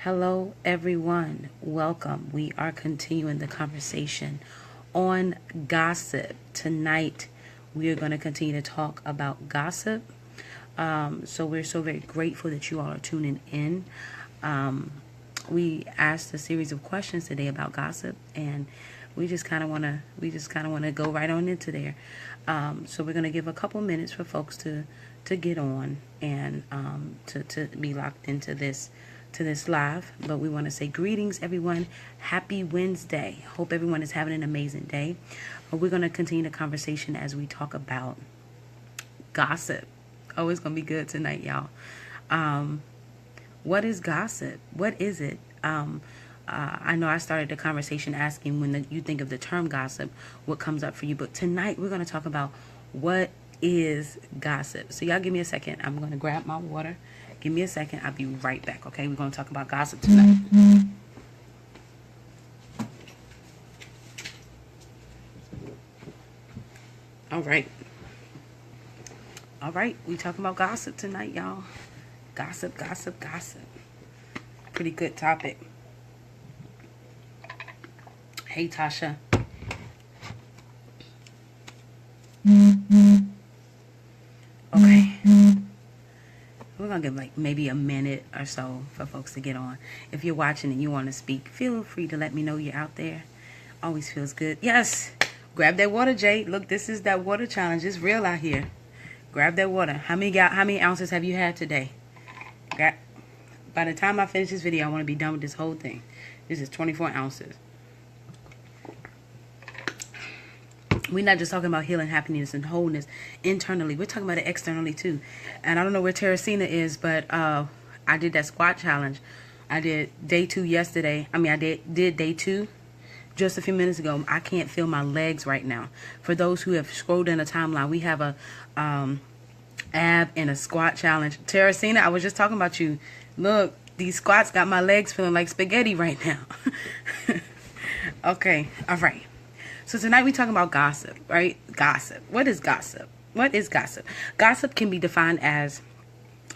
Hello, everyone. Welcome. We are continuing the conversation on gossip. Tonight, we are going to continue to talk about gossip. So we're so very grateful that you all are tuning in. We asked a series of questions today about gossip, and we just kind of want to go right on into there. So we're going to give a couple minutes for folks to get on and to be locked into this live. But we want to say greetings, everyone. Happy Wednesday. Hope everyone is having an amazing day. We're going to continue the conversation as we talk about gossip. Oh, it's going to be good tonight, y'all. What is gossip? What is it? I know I started the conversation asking when you think of the term gossip, what comes up for you. But tonight we're going to talk about what is gossip. So y'all give me a second. I'm going to grab my water. Give me a second. I'll be right back, okay? We're going to talk about gossip tonight. All right. All right. We talking about gossip tonight, y'all. Gossip, gossip, gossip. Pretty good topic. Hey, Tasha. Okay. We're going to give like maybe a minute or so for folks to get on. If you're watching and you want to speak, feel free to let me know you're out there. Always feels good. Yes. Grab that water, Jade. Look, this is that water challenge. It's real out here. Grab that water. How many ounces have you had today? By the time I finish this video, I want to be done with this whole thing. This is 24 ounces. We're not just talking about healing, happiness, and wholeness internally. We're talking about it externally, too. And I don't know where Teresina is, but I did that squat challenge. I did day 2 yesterday. I did day 2 just a few minutes ago. I can't feel my legs right now. For those who have scrolled in a timeline, we have a ab and a squat challenge. Teresina, I was just talking about you. Look, these squats got my legs feeling like spaghetti right now. Okay, all right. So tonight we're talking about gossip, right? Gossip. What is gossip? What is gossip? Gossip can be defined as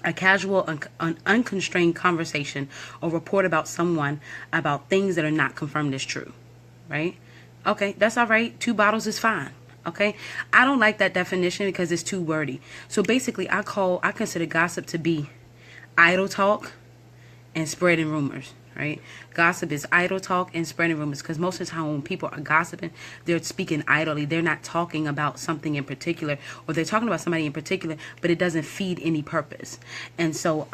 a casual, unconstrained conversation or report about someone about things that are not confirmed as true, right? Okay, that's all right. 2 bottles is fine. Okay, I don't like that definition because it's too wordy. So basically, I consider gossip to be idle talk and spreading rumors. Right? Gossip is idle talk and spreading rumors, because most of the time when people are gossiping, they're speaking idly. They're not talking about something in particular, or they're talking about somebody in particular, but it doesn't feed any purpose. And so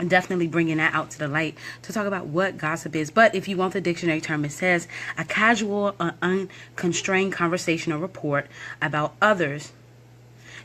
definitely bringing that out to the light to talk about what gossip is. But if you want the dictionary term, it says a casual or unconstrained conversation or report about others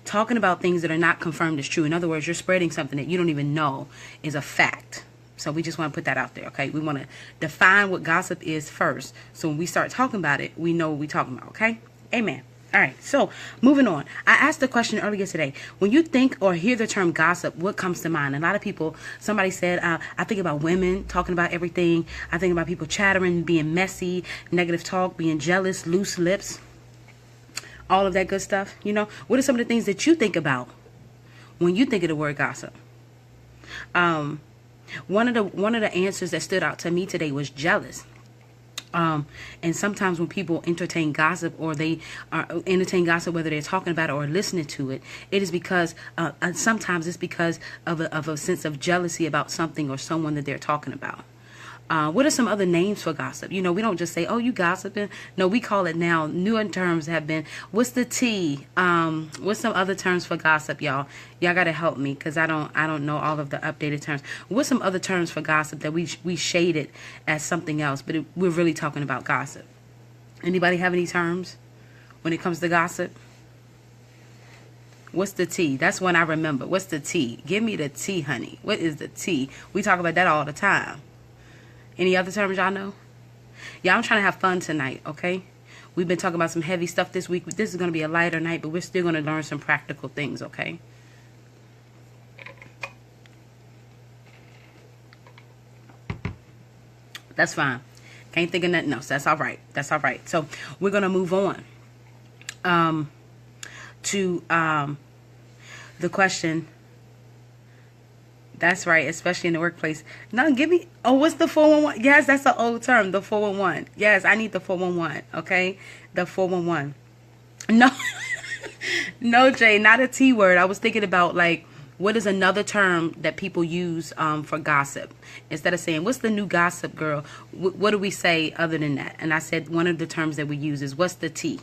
talking about things that are not confirmed as true. In other words, you're spreading something that you don't even know is a fact. So we just want to put that out there, okay? We want to define what gossip is first. So when we start talking about it, we know what we're talking about, okay? Amen. All right, so moving on. I asked the question earlier today. When you think or hear the term gossip, what comes to mind? A lot of people, somebody said, I think about women talking about everything. I think about people chattering, being messy, negative talk, being jealous, loose lips, all of that good stuff. You know, what are some of the things that you think about when you think of the word gossip? One of the answers that stood out to me today was jealous. And sometimes when people entertain gossip, or they entertain gossip, whether they're talking about it or listening to it, it is because sometimes it's because of a sense of jealousy about something or someone that they're talking about. What are some other names for gossip? You know, we don't just say, oh, you gossiping. No, we call it now. Newer terms have been, what's the tea? What's some other terms for gossip, y'all? Y'all got to help me, because I don't know all of the updated terms. What's some other terms for gossip that we shade it as something else, but we're really talking about gossip? Anybody have any terms when it comes to gossip? What's the tea? That's one I remember. What's the tea? Give me the tea, honey. What is the tea? We talk about that all the time. Any other terms y'all know? Yeah, I'm trying to have fun tonight, okay? We've been talking about some heavy stuff this week. This is going to be a lighter night, but we're still going to learn some practical things, okay? That's fine. Can't think of nothing else. That's all right. That's all right. So we're going to move on to the question, That's right, especially in the workplace. No, give me. Oh, what's the 411? Yes, that's an old term. The 411. Yes, I need the 411. Okay, the 411. No, no, Jay, not a T word. I was thinking about like what is another term that people use for gossip instead of saying what's the new gossip girl. What do we say other than that? And I said one of the terms that we use is what's the T.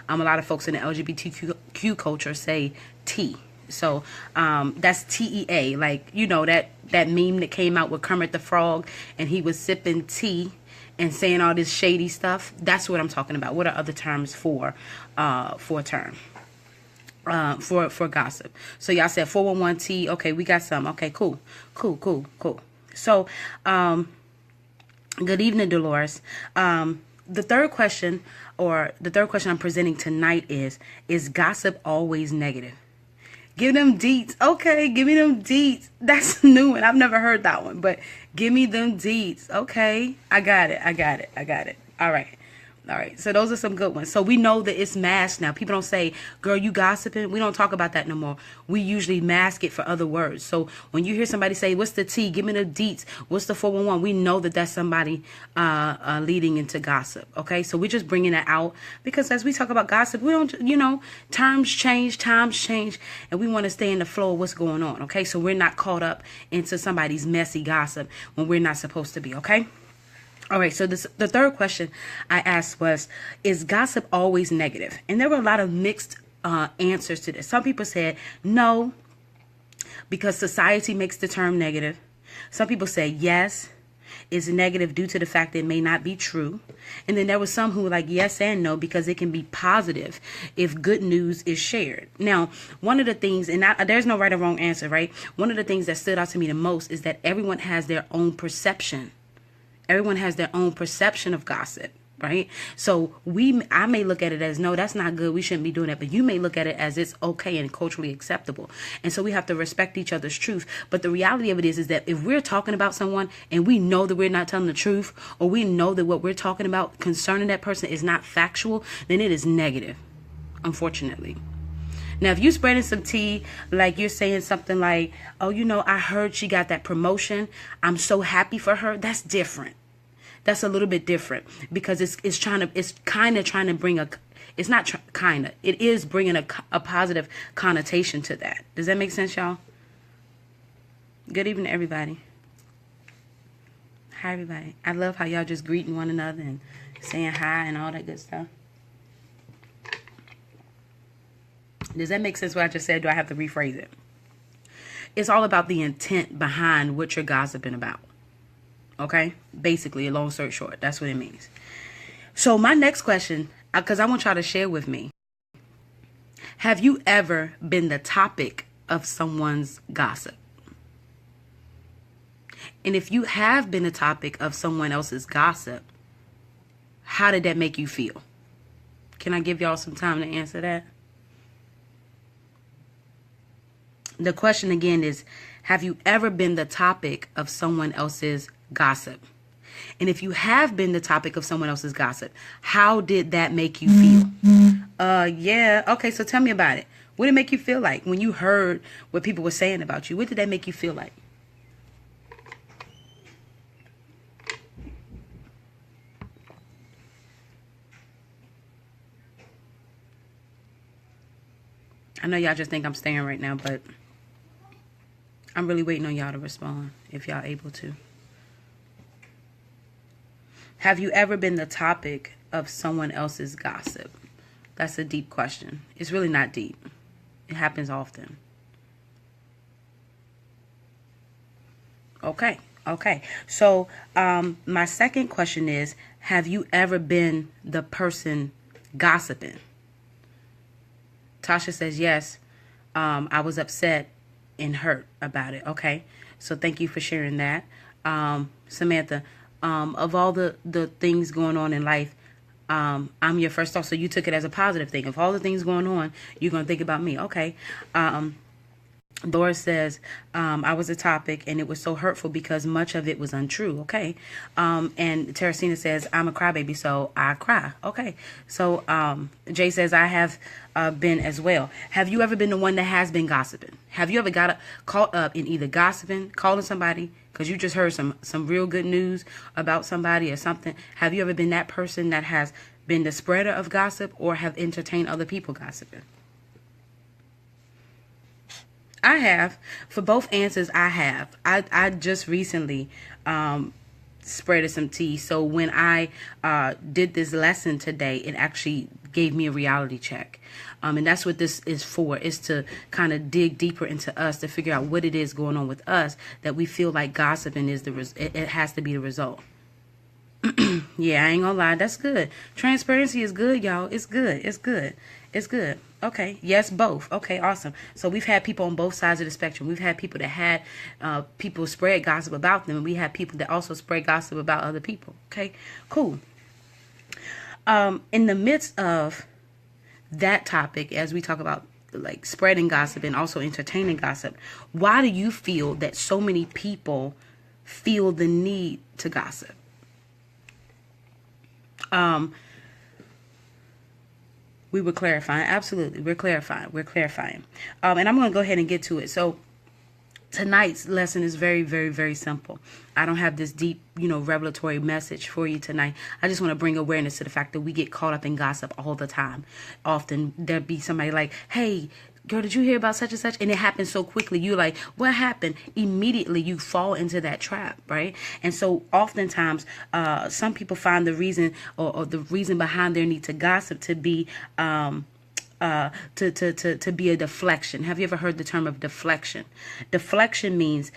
A lot of folks in the LGBTQ culture say T. So that's TEA, like that meme that came out with Kermit the Frog, and he was sipping tea and saying all this shady stuff. That's what I'm talking about. What are other terms for a term? For gossip. So y'all said 411T. Okay, we got some. Okay, cool. So, good evening, Dolores. The third question I'm presenting tonight is gossip always negative? Give them deets. Okay, give me them deets. That's a new one. I've never heard that one, but give me them deets. Okay, I got it. All right. So those are some good ones. So we know that it's masked now. People don't say, girl, you gossiping. We don't talk about that no more. We usually mask it for other words. So when you hear somebody say, what's the T? Give me the deets. What's the 411? We know that that's somebody leading into gossip. Okay. So we're just bringing that out because as we talk about gossip, we don't, terms change, times change, and we want to stay in the flow of what's going on. Okay. So we're not caught up into somebody's messy gossip when we're not supposed to be. Okay. All right, so the third question I asked was, is gossip always negative? And there were a lot of mixed answers to this. Some people said no, because society makes the term negative. Some people say yes, it's negative due to the fact that it may not be true. And then there was some who were like yes and no, because it can be positive if good news is shared. Now, one of the things, and there's no right or wrong answer, right? One of the things that stood out to me the most is that everyone has their own perception. Everyone has their own perception of gossip, right? So I may look at it as, no, that's not good. We shouldn't be doing that. But you may look at it as it's okay and culturally acceptable. And so we have to respect each other's truth. But the reality of it is that if we're talking about someone and we know that we're not telling the truth, or we know that what we're talking about concerning that person is not factual, then it is negative, unfortunately. Now, if you're spreading some tea, like you're saying something like, oh, I heard she got that promotion. I'm so happy for her. That's different. That's a little bit different because it is trying to bring it is bringing a positive connotation to that. Does that make sense, y'all? Good evening, everybody. Hi, everybody. I love how y'all just greeting one another and saying hi and all that good stuff. Does that make sense what I just said? Do I have to rephrase it? It's all about the intent behind what you're gossiping about. Okay? Basically, a long story short, that's what it means. So my next question, because I want y'all to share with me. Have you ever been the topic of someone's gossip? And if you have been the topic of someone else's gossip, how did that make you feel? Can I give y'all some time to answer that? The question again is, have you ever been the topic of someone else's gossip? And if you have been the topic of someone else's gossip, how did that make you feel? Yeah. Okay, so tell me about it. What did it make you feel like when you heard what people were saying about you? What did that make you feel like? I know y'all just think I'm staring right now, but I'm really waiting on y'all to respond, if y'all able to. Have you ever been the topic of someone else's gossip? That's a deep question. It's really not deep. It happens often. Okay. So my second question is, have you ever been the person gossiping? Tasha says, yes, I was upset and hurt about it. Okay, so thank you for sharing that. Samantha, of all the things going on in life, I'm your first thought. So you took it as a positive thing. Of all the things going on, you're going to think about me. Okay. Laura says, I was a topic and it was so hurtful because much of it was untrue. Okay. And Teresina says, I'm a crybaby, so I cry. Okay. So Jay says, I have been as well. Have you ever been the one that has been gossiping? Have you ever got caught up in either gossiping, calling somebody because you just heard some real good news about somebody or something? Have you ever been that person that has been the spreader of gossip or have entertained other people gossiping? I have. For both answers, I have. I just recently spreaded some tea. So when I did this lesson today, it actually gave me a reality check. And that's what this is for, is to kind of dig deeper into us to figure out what it is going on with us that we feel like gossiping is it has to be the result. Yeah, I ain't gonna lie. That's good. Transparency is good, y'all. It's good. It's good. It's good. Okay. Yes, both. Okay, awesome. So we've had people on both sides of the spectrum. We've had people that had people spread gossip about them, and we had people that also spread gossip about other people. Okay, cool. In the midst of that topic, as we talk about like spreading gossip and also entertaining gossip, why do you feel that so many people feel the need to gossip? We were clarifying. Absolutely. We're clarifying. And I'm going to go ahead and get to it. So tonight's lesson is very, very, very simple. I don't have this deep, revelatory message for you tonight. I just want to bring awareness to the fact that we get caught up in gossip all the time. Often there'll be somebody like, hey, girl, did you hear about such and such? And it happens so quickly. You're like, what happened? Immediately you fall into that trap, right? And so oftentimes some people find the reason or the reason behind their need to gossip to be to be a deflection. Have you ever heard the term of deflection? Deflection means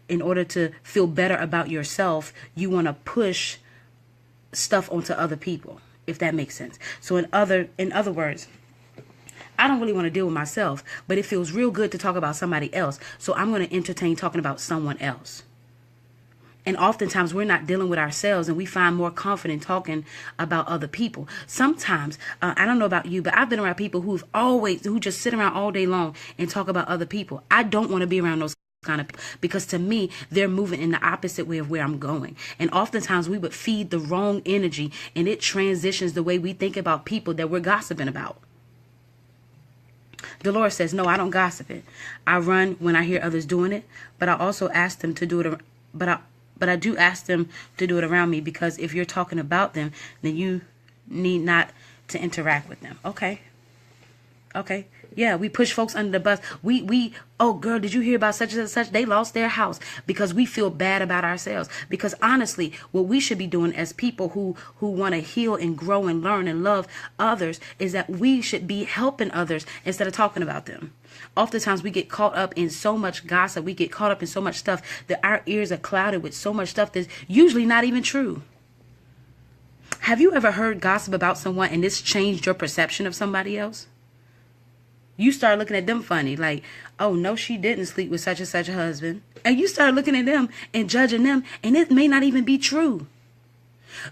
in order to feel better about yourself, you want to push stuff onto other people, if that makes sense. So in other words, I don't really want to deal with myself, but it feels real good to talk about somebody else. So I'm going to entertain talking about someone else. And oftentimes we're not dealing with ourselves and we find more confident talking about other people. Sometimes, I don't know about you, but I've been around people who just sit around all day long and talk about other people. I don't want to be around those kind of people because to me, they're moving in the opposite way of where I'm going. And oftentimes we would feed the wrong energy and it transitions the way we think about people that we're gossiping about. Dolores says, no, I don't gossip it. I run when I hear others doing it, but I also ask them to do it. But I do ask them to do it around me because if you're talking about them, then you need not to interact with them. Okay. Yeah, we push folks under the bus. Oh girl, did you hear about such and such? They lost their house because we feel bad about ourselves. Because honestly, what we should be doing as people who want to heal and grow and learn and love others is that we should be helping others instead of talking about them. Oftentimes we get caught up in so much gossip. We get caught up in so much stuff that our ears are clouded with so much stuff that's usually not even true. Have you ever heard gossip about someone and this changed your perception of somebody else? You start looking at them funny, like, oh, no, she didn't sleep with such and such a husband. And you start looking at them and judging them, and it may not even be true.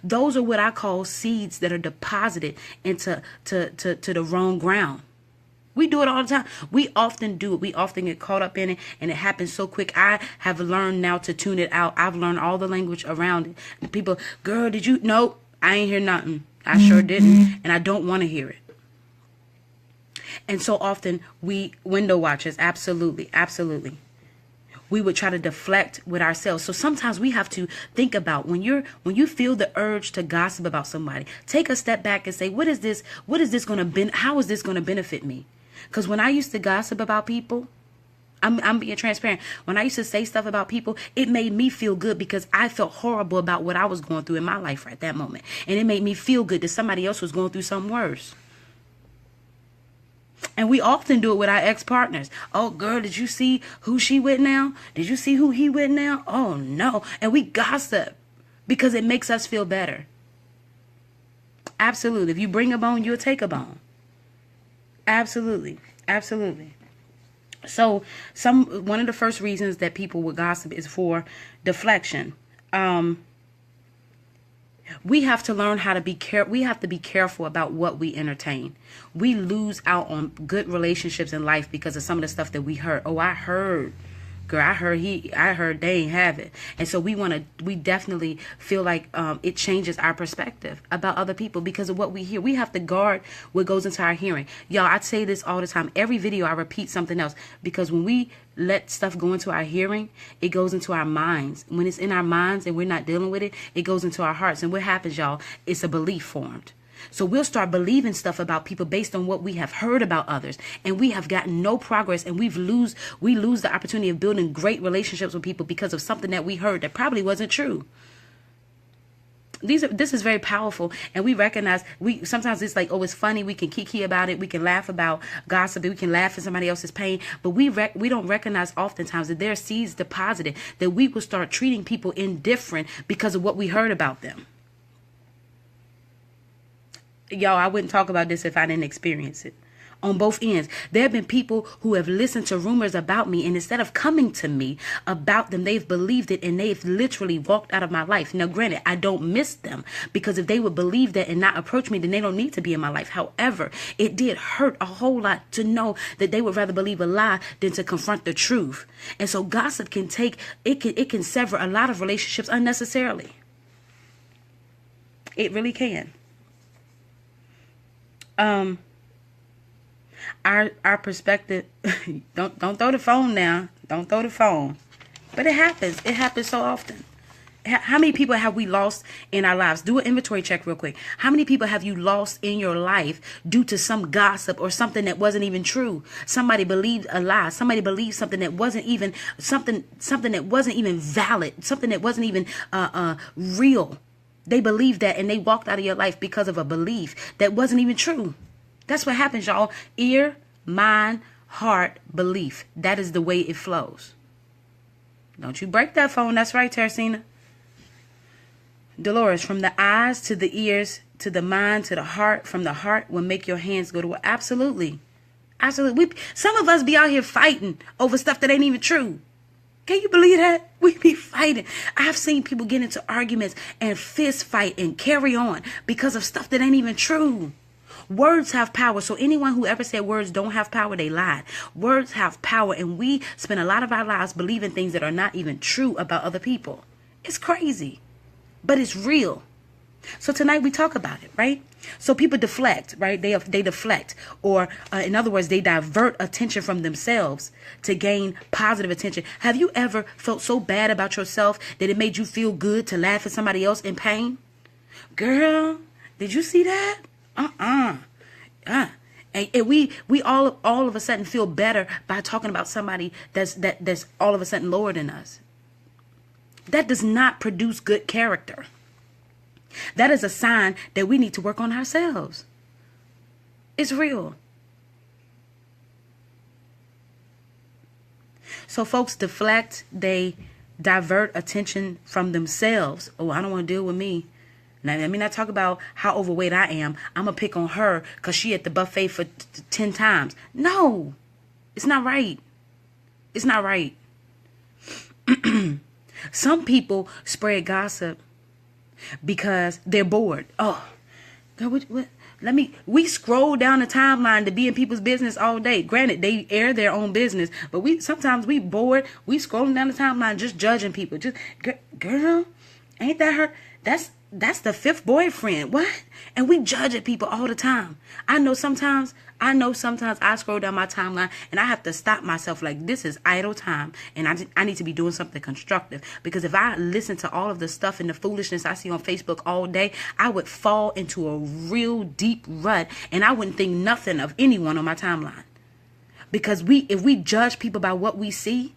Those are what I call seeds that are deposited into to the wrong ground. We do it all the time. We often do it. We often get caught up in it, and it happens so quick. I have learned now to tune it out. I've learned all the language around it. And people, girl, did you? Nope, I ain't hear nothing. I sure didn't, and I don't want to hear it. And so often we window watchers, absolutely. We would try to deflect with ourselves. So sometimes we have to think about when you feel the urge to gossip about somebody, take a step back and say, how is this going to benefit me? Because when I used to gossip about people, I'm being transparent. When I used to say stuff about people, it made me feel good because I felt horrible about what I was going through in my life right at that moment. And it made me feel good that somebody else was going through something worse. And we often do it with our ex-partners. Oh, girl, did you see who she with now? Did you see who he with now? Oh, no. And we gossip because it makes us feel better. Absolutely. If you bring a bone, you'll take a bone. Absolutely. So one of the first reasons that people would gossip is for deflection. We have to learn how to be we have to be careful about what we entertain. We lose out on good relationships in life because of some of the stuff that we heard. Oh, I heard. Girl, I heard they ain't have it. And so we definitely feel like it changes our perspective about other people because of what we hear. We have to guard what goes into our hearing. Y'all, I say this all the time. Every video I repeat something else because when we let stuff go into our hearing, it goes into our minds. When it's in our minds and we're not dealing with it, it goes into our hearts. And what happens, y'all, it's a belief formed. So we'll start believing stuff about people based on what we have heard about others. And we have gotten no progress, and we lose the opportunity of building great relationships with people because of something that we heard that probably wasn't true. This is very powerful, and we recognize sometimes it's like, oh, it's funny, we can kiki about it, we can laugh about gossip, we can laugh at somebody else's pain, but we don't recognize oftentimes that there are seeds deposited that we will start treating people indifferent because of what we heard about them. Y'all, I wouldn't talk about this if I didn't experience it. On both ends, there have been people who have listened to rumors about me, and instead of coming to me about them, they've believed it, and they've literally walked out of my life. Now, granted, I don't miss them, because if they would believe that and not approach me, then they don't need to be in my life. However, it did hurt a whole lot to know that they would rather believe a lie than to confront the truth. And so gossip can sever a lot of relationships unnecessarily. It really can. Our perspective, don't throw the phone now. Don't throw the phone. But it happens. It happens so often. How many people have we lost in our lives? Do an inventory check real quick. How many people have you lost in your life due to some gossip or something that wasn't even true? Somebody believed a lie. Somebody believed something that wasn't even something that wasn't even valid. Something that wasn't even real. They believed that, and they walked out of your life because of a belief that wasn't even true. That's what happens, y'all. Ear, mind, heart, belief. That is the way it flows. Don't you break that phone. That's right, Teresina. Dolores, from the eyes to the ears, to the mind, to the heart, from the heart will make your hands go to work. Absolutely. Absolutely. Some of us be out here fighting over stuff that ain't even true. Can you believe that? We be fighting. I've seen people get into arguments and fist fight and carry on because of stuff that ain't even true. Words have power. So anyone who ever said words don't have power, they lied. Words have power, and we spend a lot of our lives believing things that are not even true about other people. It's crazy, but it's real. So tonight we talk about it, right? So people deflect, right? They deflect, or in other words, they divert attention from themselves to gain positive attention. Have you ever felt so bad about yourself that it made you feel good to laugh at somebody else in pain? Girl, did you see that? And we all of a sudden feel better by talking about somebody that's all of a sudden lower than us. That does not produce good character. That is a sign that we need to work on ourselves. It's real. So folks deflect, they divert attention from themselves. Oh, I don't want to deal with me. Now, let me not talk about how overweight I am. I'm going to pick on her because she at the buffet for 10 times. No, it's not right. It's not right. Some people spread gossip because they're bored. Oh, God, what? We scroll down the timeline to be in people's business all day. Granted, they air their own business, but sometimes we bored. We scrolling down the timeline just judging people. Just, girl, ain't that her? That's the fifth boyfriend. What? And we judge at people all the time. I know sometimes I scroll down my timeline and I have to stop myself, like, this is idle time, and I need to be doing something constructive, because if I listen to all of the stuff and the foolishness I see on Facebook all day, I would fall into a real deep rut, and I wouldn't think nothing of anyone on my timeline. Because if we judge people by what we see,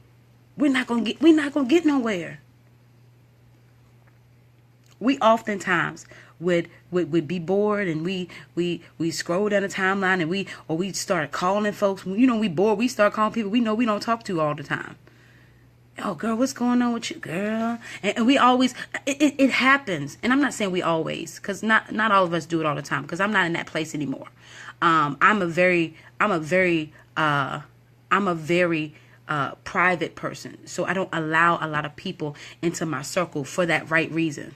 we're not gonna get nowhere. We oftentimes would be bored, and we scroll down the timeline, and we start calling folks. You know, we bored. We start calling people we know we don't talk to all the time. Oh, girl, what's going on with you, girl? And we always, it happens. And I'm not saying we always, because not all of us do it all the time, because I'm not in that place anymore. I'm a very private person, so I don't allow a lot of people into my circle for that right reason.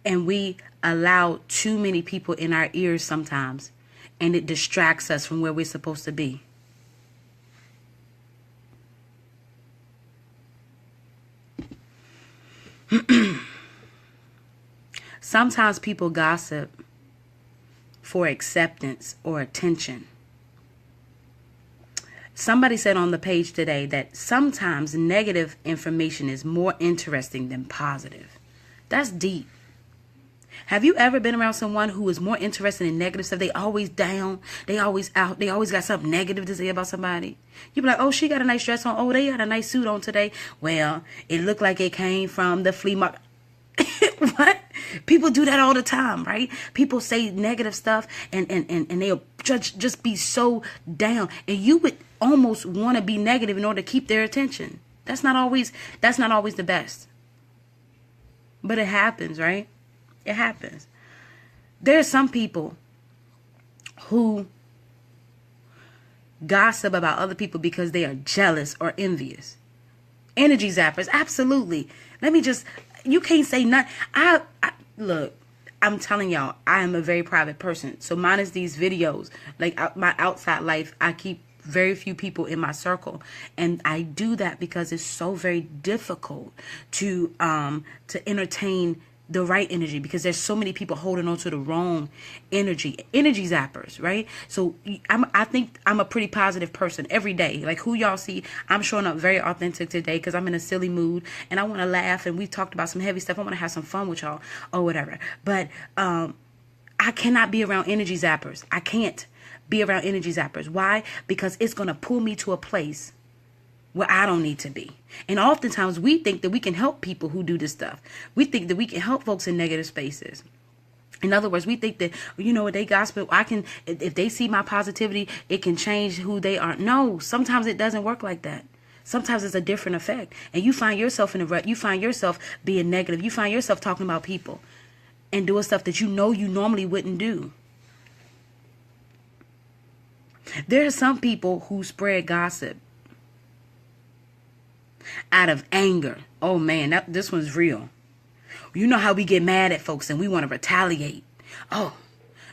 And we allow too many people in our ears sometimes, and it distracts us from where we're supposed to be. Sometimes people gossip for acceptance or attention. Somebody said on the page today that sometimes negative information is more interesting than positive. That's deep. Have you ever been around someone who is more interested in negative stuff? They always down. They always out. They always got something negative to say about somebody. You be like, oh, she got a nice dress on. Oh, they got a nice suit on today. Well, it looked like it came from the flea market. What? People do that all the time, right? People say negative stuff and they'll just be so down. And you would almost want to be negative in order to keep their attention. That's not always the best. But it happens, right? It happens. There are some people who gossip about other people because they are jealous or envious. Energy zappers, absolutely. You can't say nothing. Look, I'm telling y'all, I am a very private person. So minus these videos, like my outside life, I keep very few people in my circle. And I do that because it's so very difficult to entertain the right energy, because there's so many people holding on to the wrong energy zappers, right? So I think I'm a pretty positive person every day. Like who y'all see, I'm showing up very authentic today because I'm in a silly mood and I want to laugh, and we've talked about some heavy stuff. I want to have some fun with y'all or whatever. But I cannot be around energy zappers. I can't be around energy zappers. Why? Because it's going to pull me to a place where I don't need to be. And oftentimes we think that we can help people who do this stuff. We think that we can help folks in negative spaces. In other words, we think that, you know, they gossip, if they see my positivity, it can change who they are. No, sometimes it doesn't work like that. Sometimes it's a different effect. And you find yourself in a rut. You find yourself being negative. You find yourself talking about people and doing stuff that you know you normally wouldn't do. There are some people who spread gossip out of anger. Oh man, this one's real. You know how we get mad at folks and we want to retaliate. Oh,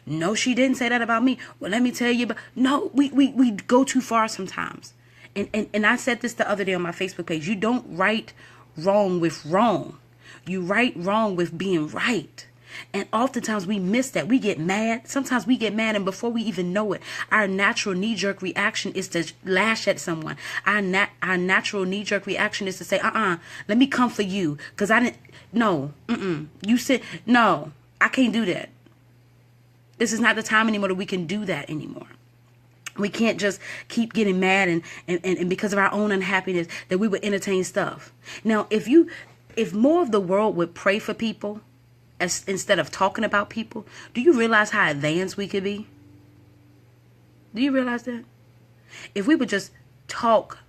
no, she didn't say that about me. Well, let me tell you. But no, we go too far sometimes. And I said this the other day on my Facebook page. You don't right wrong with wrong. You right wrong with being right. And oftentimes we miss that. We get mad. Sometimes we get mad, and before we even know it, our natural knee-jerk reaction is to lash at someone. Our natural knee-jerk reaction is to say, let me come for you. Because I didn't, no, you said, no, I can't do that. This is not the time anymore that we can do that anymore. We can't just keep getting mad and because of our own unhappiness that we would entertain stuff. Now, if more of the world would pray for people, instead of talking about people, do you realize how advanced we could be? Do you realize that? If we would just talk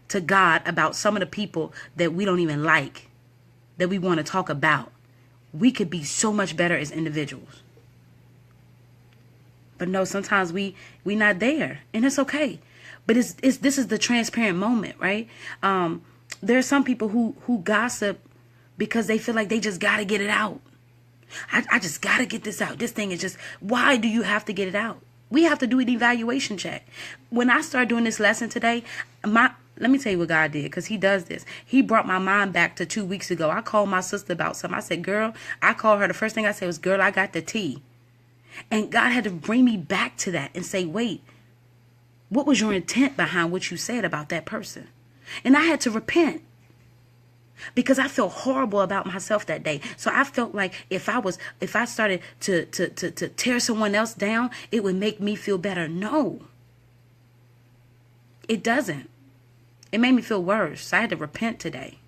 to God about some of the people that we don't even like, that we want to talk about, we could be so much better as individuals. But no, sometimes we not there, and it's okay. But this is the transparent moment, right? There are some people who gossip because they feel like they just got to get it out. I just got to get this out. This thing is just, why do you have to get it out? We have to do an evaluation check. When I started doing this lesson today, let me tell you what God did, because he does this. He brought my mind back to 2 weeks ago. I called my sister about something. I said, girl, I called her. The first thing I said was, girl, I got the tea. And God had to bring me back to that and say, wait, what was your intent behind what you said about that person? And I had to repent. Because I felt horrible about myself that day. So I felt like if I started to tear someone else down, it would make me feel better. No, it doesn't. It made me feel worse. So I had to repent today.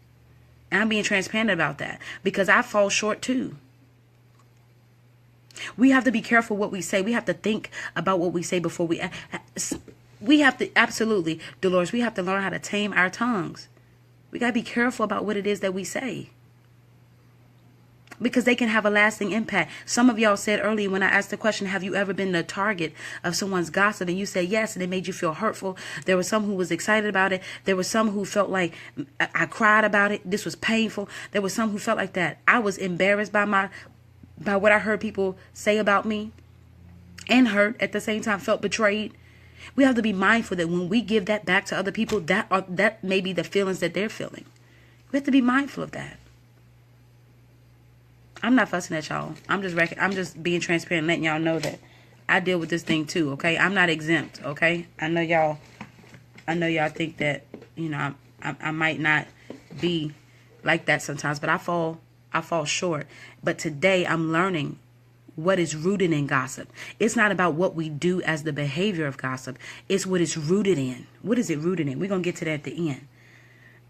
And I'm being transparent about that because I fall short too. We have to be careful what we say. We have to think about what we say before we have to, absolutely, Dolores, we have to learn how to tame our tongues. We got to be careful about what it is that we say. because they can have a lasting impact. Some of y'all said earlier when I asked the question, have you ever been the target of someone's gossip? And you said yes, and it made you feel hurtful. There were some who was excited about it. There were some who felt like I cried about it. This was painful. There were some who felt like that. I was embarrassed by what I heard people say about me, and hurt at the same time, felt betrayed. We have to be mindful that when we give that back to other people, that may be the feelings that they're feeling. We have to be mindful of that. I'm not fussing at y'all. I'm just being transparent, letting y'all know that I deal with this thing too. Okay, I'm not exempt. Okay, I know y'all think that I might not be like that sometimes, but I fall short. But today I'm learning what is rooted in gossip. It's not about what we do as the behavior of gossip. It's what it's rooted in. What is it rooted in? We're gonna get to that at the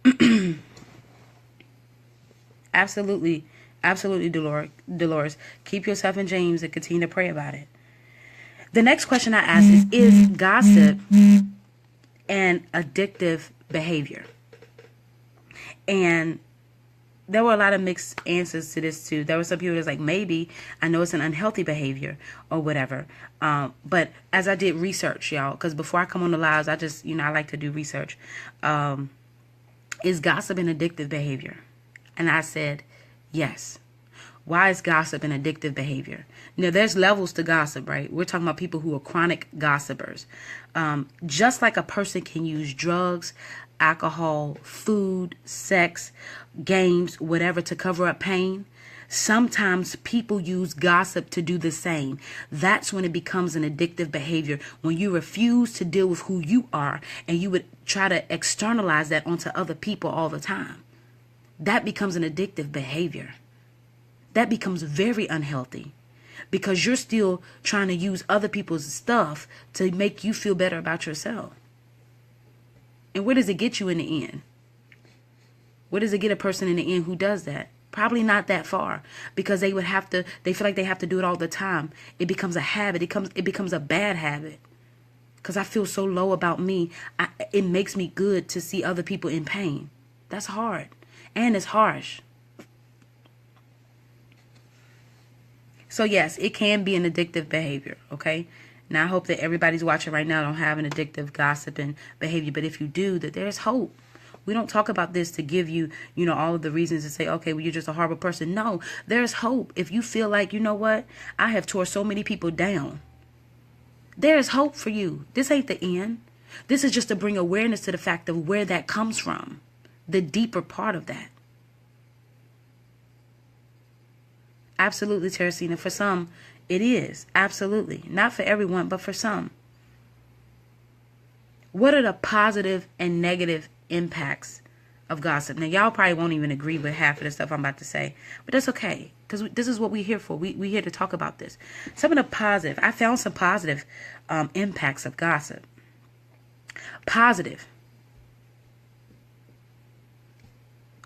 end. Absolutely, Dolores. Keep yourself in James and continue to pray about it. The next question I ask is gossip an addictive behavior? And there were a lot of mixed answers to this too. There were some people that's like, maybe, I know it's an unhealthy behavior or whatever. But as I did research, y'all, because before I come on the lives, I just, I like to do research. Is gossip an addictive behavior? And I said, yes. Why is gossip an addictive behavior? Now, there's levels to gossip, right? We're talking about people who are chronic gossipers. Just like a person can use drugs, alcohol, food, sex, games, whatever to cover up pain, sometimes people use gossip to do the same. That's when it becomes an addictive behavior, when you refuse to deal with who you are and you would try to externalize that onto other people all the time. That becomes an addictive behavior. That becomes very unhealthy because you're still trying to use other people's stuff to make you feel better about yourself. And where does it get you in the end? Where does it get a person in the end who does that? Probably not that far, because they feel like they have to do it all the time. It becomes a habit. It becomes a bad habit. Because I feel so low about me, it makes me good to see other people in pain. That's hard. And it's harsh. So yes, it can be an addictive behavior, okay? Now, I hope that everybody's watching right now don't have an addictive gossiping behavior. But if you do, that there's hope. We don't talk about this to give you, all of the reasons to say, okay, well, you're just a horrible person. No, there's hope. If you feel like, you know what, I have tore so many people down. There's hope for you. This ain't the end. This is just to bring awareness to the fact of where that comes from. The deeper part of that. Absolutely, Teresina. For some, it is. Absolutely. Not for everyone, but for some. What are the positive and negative impacts of gossip? Now, y'all probably won't even agree with half of the stuff I'm about to say, but that's okay, because this is what we're here for. We're here to talk about this. Some of the positive, I found some positive impacts of gossip. Positive.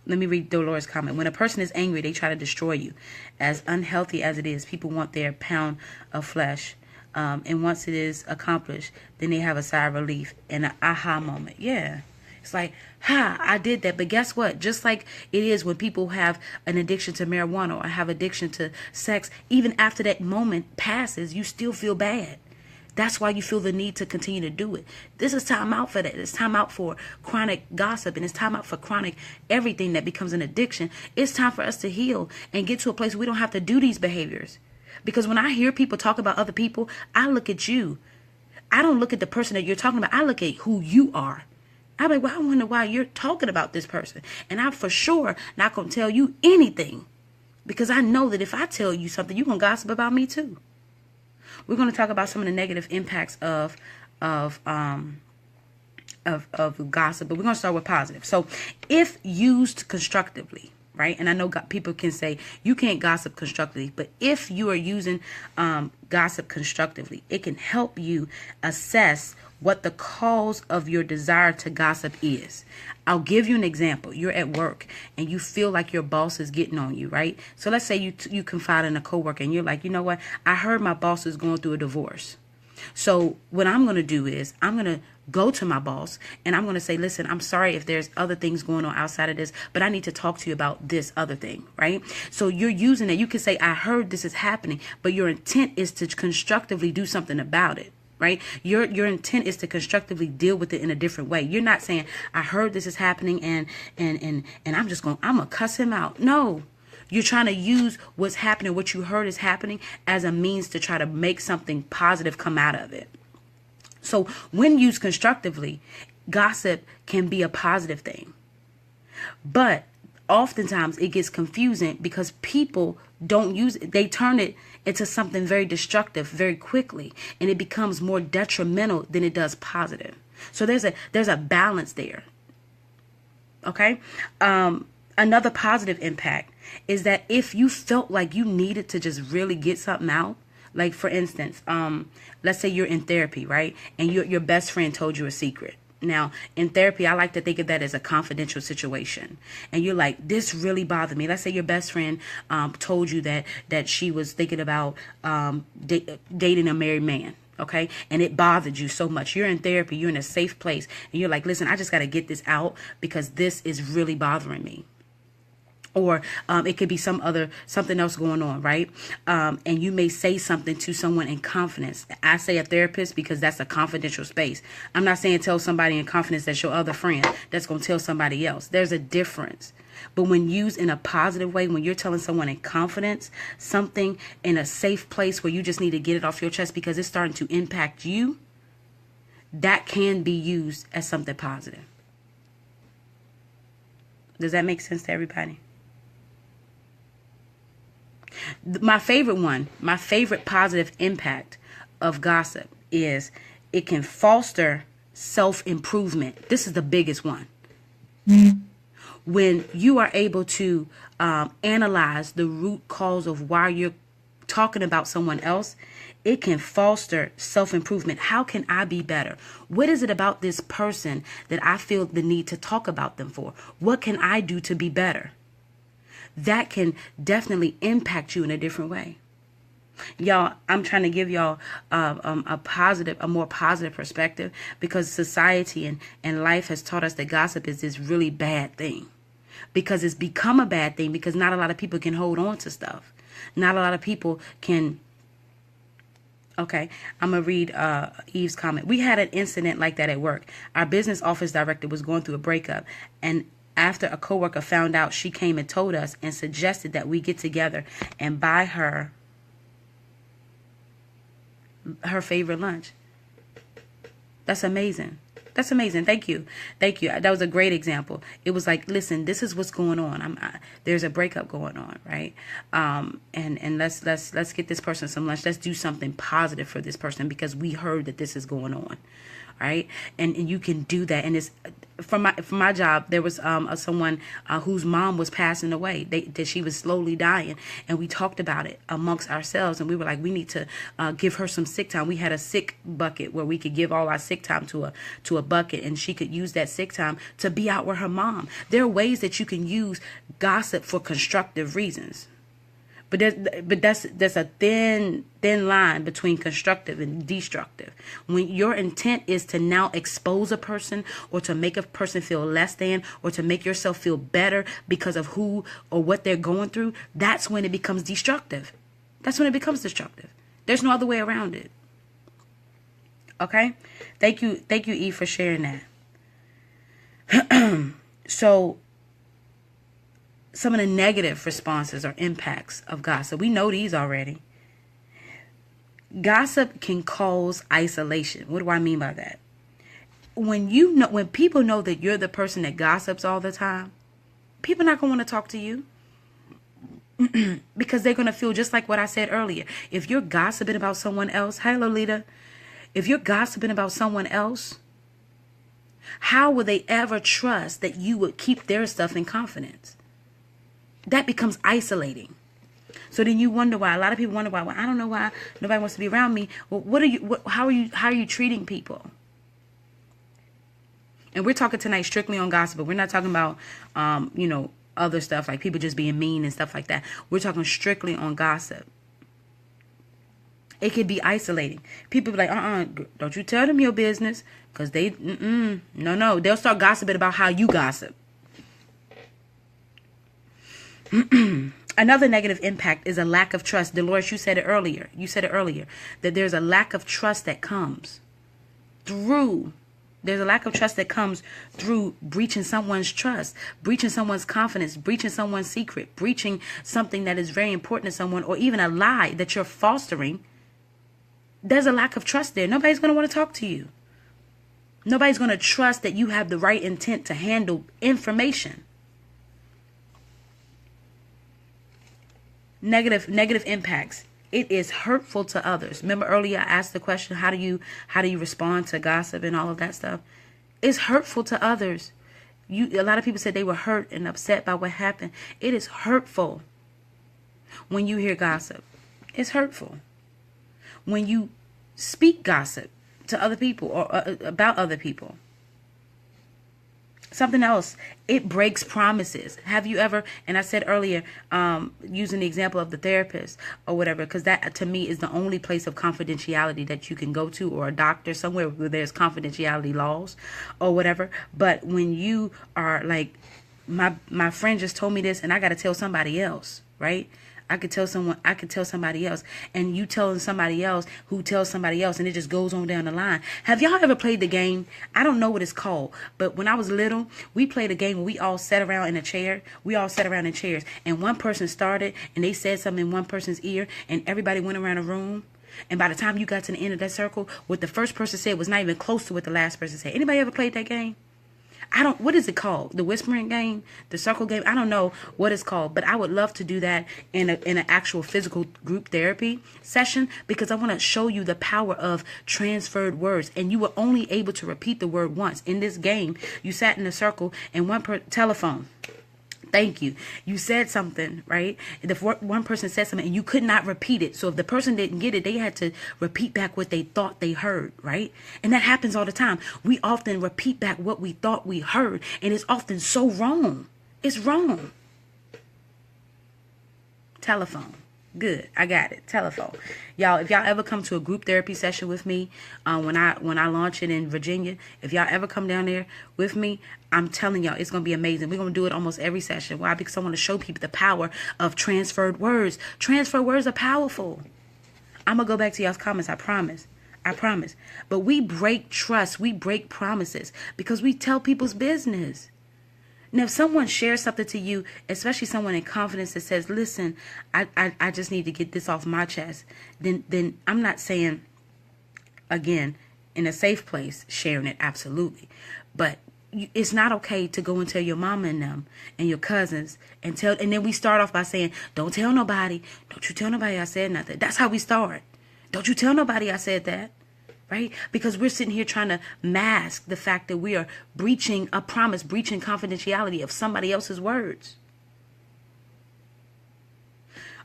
Let me read Dolores' comment. When a person is angry, they try to destroy you. As unhealthy as it is, people want their pound of flesh. And once it is accomplished, then they have a sigh of relief and an aha moment. Yeah. It's like, I did that. But guess what? Just like it is when people have an addiction to marijuana or have addiction to sex, even after that moment passes, you still feel bad. That's why you feel the need to continue to do it. This is time out for that. It's time out for chronic gossip, and it's time out for chronic everything that becomes an addiction. It's time for us to heal and get to a place where we don't have to do these behaviors. Because when I hear people talk about other people, I look at you. I don't look at the person that you're talking about. I look at who you are. I'm like, well, I wonder why you're talking about this person. And I'm for sure not going to tell you anything. Because I know that if I tell you something, you're going to gossip about me too. We're going to talk about some of the negative impacts of gossip, but we're going to start with positive. So if used constructively, right? And I know people can say you can't gossip constructively, but if you are using gossip constructively, it can help you assess what the cause of your desire to gossip is. I'll give you an example. You're at work and you feel like your boss is getting on you, right? So let's say you confide in a coworker and you're like, you know what? I heard my boss is going through a divorce. So what I'm going to do is I'm going to go to my boss and I'm going to say, listen, I'm sorry if there's other things going on outside of this, but I need to talk to you about this other thing, right? So you're using it. You can say, I heard this is happening, but your intent is to constructively do something about it. Right? Your intent is to constructively deal with it in a different way. You're not saying, I heard this is happening and I'm gonna cuss him out. No. You're trying to use what's happening, what you heard is happening, as a means to try to make something positive come out of it. So when used constructively, gossip can be a positive thing. But oftentimes it gets confusing because people don't use it. They turn it into something very destructive very quickly, and it becomes more detrimental than it does positive. So there's a balance there. Okay. Another positive impact is that if you felt like you needed to just really get something out, like for instance, let's say you're in therapy, right? And your best friend told you a secret. Now, in therapy, I like to think of that as a confidential situation. And you're like, this really bothered me. Let's say your best friend told you that she was thinking about dating a married man. Okay. And it bothered you so much. You're in therapy. You're in a safe place. And you're like, listen, I just got to get this out because this is really bothering me. Or it could be something else going on, right? And you may say something to someone in confidence. I say a therapist because that's a confidential space. I'm not saying tell somebody in confidence that's your other friend that's going to tell somebody else. There's a difference. But when used in a positive way, when you're telling someone in confidence something in a safe place where you just need to get it off your chest because it's starting to impact you, that can be used as something positive. Does that make sense to everybody? My favorite positive impact of gossip is it can foster self-improvement. This is the biggest one. When you are able to analyze the root cause of why you're talking about someone else, it can foster self-improvement. How can I be better? What is it about this person that I feel the need to talk about them for? What can I do to be better? That can definitely impact you in a different way. Y'all, I'm trying to give y'all a more positive perspective because society and life has taught us that gossip is this really bad thing. Because it's become a bad thing because not a lot of people can hold on to stuff. Not a lot of people can. Okay, I'm going to read Eve's comment. We had an incident like that at work. Our business office director was going through a breakup, and after a coworker found out, she came and told us and suggested that we get together and buy her favorite lunch. That's amazing. That's amazing. Thank you. Thank you. That was a great example. It was like, listen, this is what's going on. There's a breakup going on, right? And let's get this person some lunch. Let's do something positive for this person because we heard that this is going on. Right. And you can do that. And it's for my job. There was someone whose mom was passing away. That she was slowly dying. And we talked about it amongst ourselves. And we were like, we need to give her some sick time. We had a sick bucket where we could give all our sick time to a bucket. And she could use that sick time to be out with her mom. There are ways that you can use gossip for constructive reasons. But that's a thin line between constructive and destructive. When your intent is to now expose a person or to make a person feel less than or to make yourself feel better because of who or what they're going through, that's when it becomes destructive. That's when it becomes destructive. There's no other way around it. Okay? Thank you, Eve, for sharing that. So some of the negative responses or impacts of gossip. We know these already. Gossip can cause isolation. What do I mean by that? When people know that you're the person that gossips all the time, people are not going to want to talk to you because they're going to feel just like what I said earlier. If you're gossiping about someone else, hey Lolita, if you're gossiping about someone else, how will they ever trust that you would keep their stuff in confidence? That becomes isolating. So then you wonder why. A lot of people wonder why. Well, I don't know why nobody wants to be around me. Well, how are you treating people? And we're talking tonight strictly on gossip, but we're not talking about other stuff like people just being mean and stuff like that. We're talking strictly on gossip. It could be isolating. People be like, don't you tell them your business. Because they, no. They'll start gossiping about how you gossip. Another negative impact is a lack of trust. Dolores, you said it earlier. That there's a lack of trust that comes through. There's a lack of trust that comes through breaching someone's trust, breaching someone's confidence, breaching someone's secret, breaching something that is very important to someone, or even a lie that you're fostering. There's a lack of trust there. Nobody's going to want to talk to you. Nobody's going to trust that you have the right intent to handle information. Negative impacts. It is hurtful to others. Remember earlier I asked the question, how do you respond to gossip and all of that stuff? It's hurtful to others. A lot of people said they were hurt and upset by what happened. It is hurtful when you hear gossip. It's hurtful when you speak gossip to other people or about other people. Something else, it breaks promises. Have you ever, and I said earlier, using the example of the therapist or whatever, because that to me is the only place of confidentiality that you can go to, or a doctor, somewhere where there's confidentiality laws or whatever. But when you are like, my friend just told me this and I got to tell somebody else, right? I could tell somebody else, and you telling somebody else who tells somebody else, and it just goes on down the line. Have y'all ever played the game? I don't know what it's called, but when I was little, we played a game where we all sat around in a chair. We all sat around in chairs, and one person started, and they said something in one person's ear, and everybody went around a room. And by the time you got to the end of that circle, what the first person said was not even close to what the last person said. Anybody ever played that game? What is it called? The whispering game? The circle game? I don't know what it's called, but I would love to do that in an actual physical group therapy session, because I want to show you the power of transferred words. And you were only able to repeat the word once. In this game, you sat in a circle and telephone. Thank you. You said something, right? One person said something and you could not repeat it. So if the person didn't get it, they had to repeat back what they thought they heard, right? And that happens all the time. We often repeat back what we thought we heard, and it's often so wrong. It's wrong. Telephone. Good. I got it. Telephone. Y'all, if y'all ever come to a group therapy session with me, when I launch it in Virginia, if y'all ever come down there with me, I'm telling y'all, it's going to be amazing. We're going to do it almost every session. Why? Because I want to show people the power of transferred words. Transferred words are powerful. I'm going to go back to y'all's comments. I promise. But we break trust. We break promises because we tell people's business. Now, if someone shares something to you, especially someone in confidence that says, listen, I just need to get this off my chest, then I'm not saying, again, in a safe place, sharing it, absolutely. But it's not okay to go and tell your mama and them and your cousins and then we start off by saying, don't tell nobody. Don't you tell nobody I said nothing. That's how we start. Don't you tell nobody I said that. Right? Because we're sitting here trying to mask the fact that we are breaching a promise, breaching confidentiality of somebody else's words.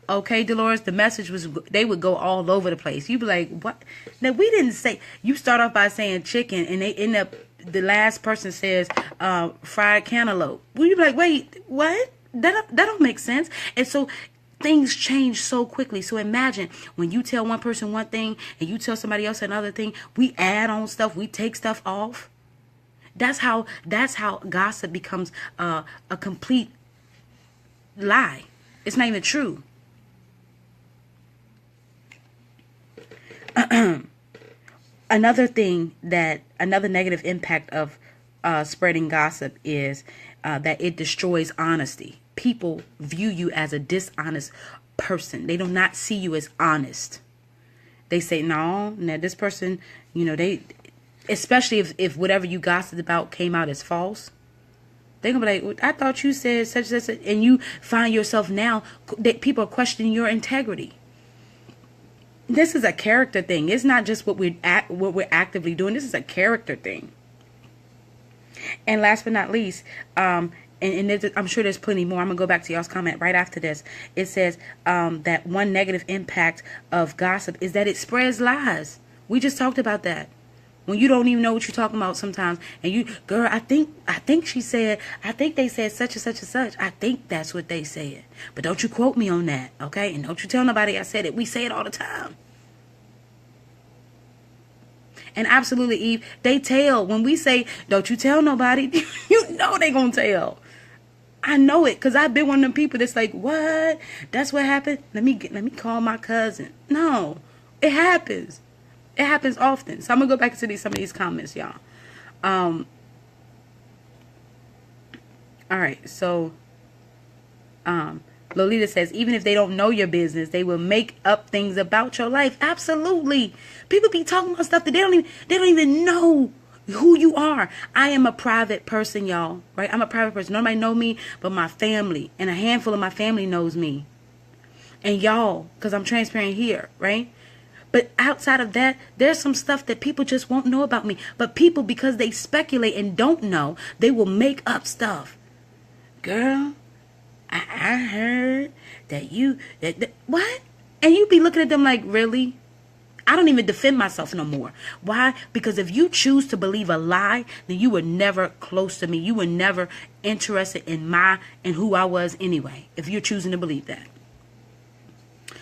Okay, Dolores, the message was, they would go all over the place. You'd be like, what? Now, we didn't say, you start off by saying chicken, and they end up, the last person says fried cantaloupe. Well, you'd be like, wait, what? That don't make sense. And so things change so quickly. So imagine when you tell one person one thing and you tell somebody else another thing, we add on stuff, we take stuff off. That's how gossip becomes a complete lie. It's not even true. Another negative impact of spreading gossip is that it destroys honesty. People view you as a dishonest person. They do not see you as honest. They say, no, now this person, especially if whatever you gossiped about came out as false. They're going to be like, I thought you said such and such. And you find yourself now that people are questioning your integrity. This is a character thing. It's not just what we're actively doing. This is a character thing. And last but not least, and I'm sure there's plenty more. I'm going to go back to y'all's comment right after this. It says that one negative impact of gossip is that it spreads lies. We just talked about that. When you don't even know what you're talking about sometimes. And you, girl, I think they said such and such and such. I think that's what they said. But don't you quote me on that, okay? And don't you tell nobody I said it. We say it all the time. And absolutely, Eve, they tell. When we say, don't you tell nobody, you know they gonna tell. I know it, because I've been one of them people that's like, what? That's what happened? Let me call my cousin. No, it happens. It happens often. So I'm going to go back to some of these comments, y'all. All right, so Lolita says, even if they don't know your business, they will make up things about your life. Absolutely. People be talking about stuff that they don't even know who you are. I am a private person, y'all, right? I'm a private person. Nobody know me but my family, and a handful of my family knows me. And y'all, because I'm transparent here, right? But outside of that, there's some stuff that people just won't know about me. But people, because they speculate and don't know, they will make up stuff. Girl, I heard that you, what? And you be looking at them like, really? I don't even defend myself no more. Why? Because if you choose to believe a lie, then you were never close to me. You were never interested in who I was anyway, if you're choosing to believe that.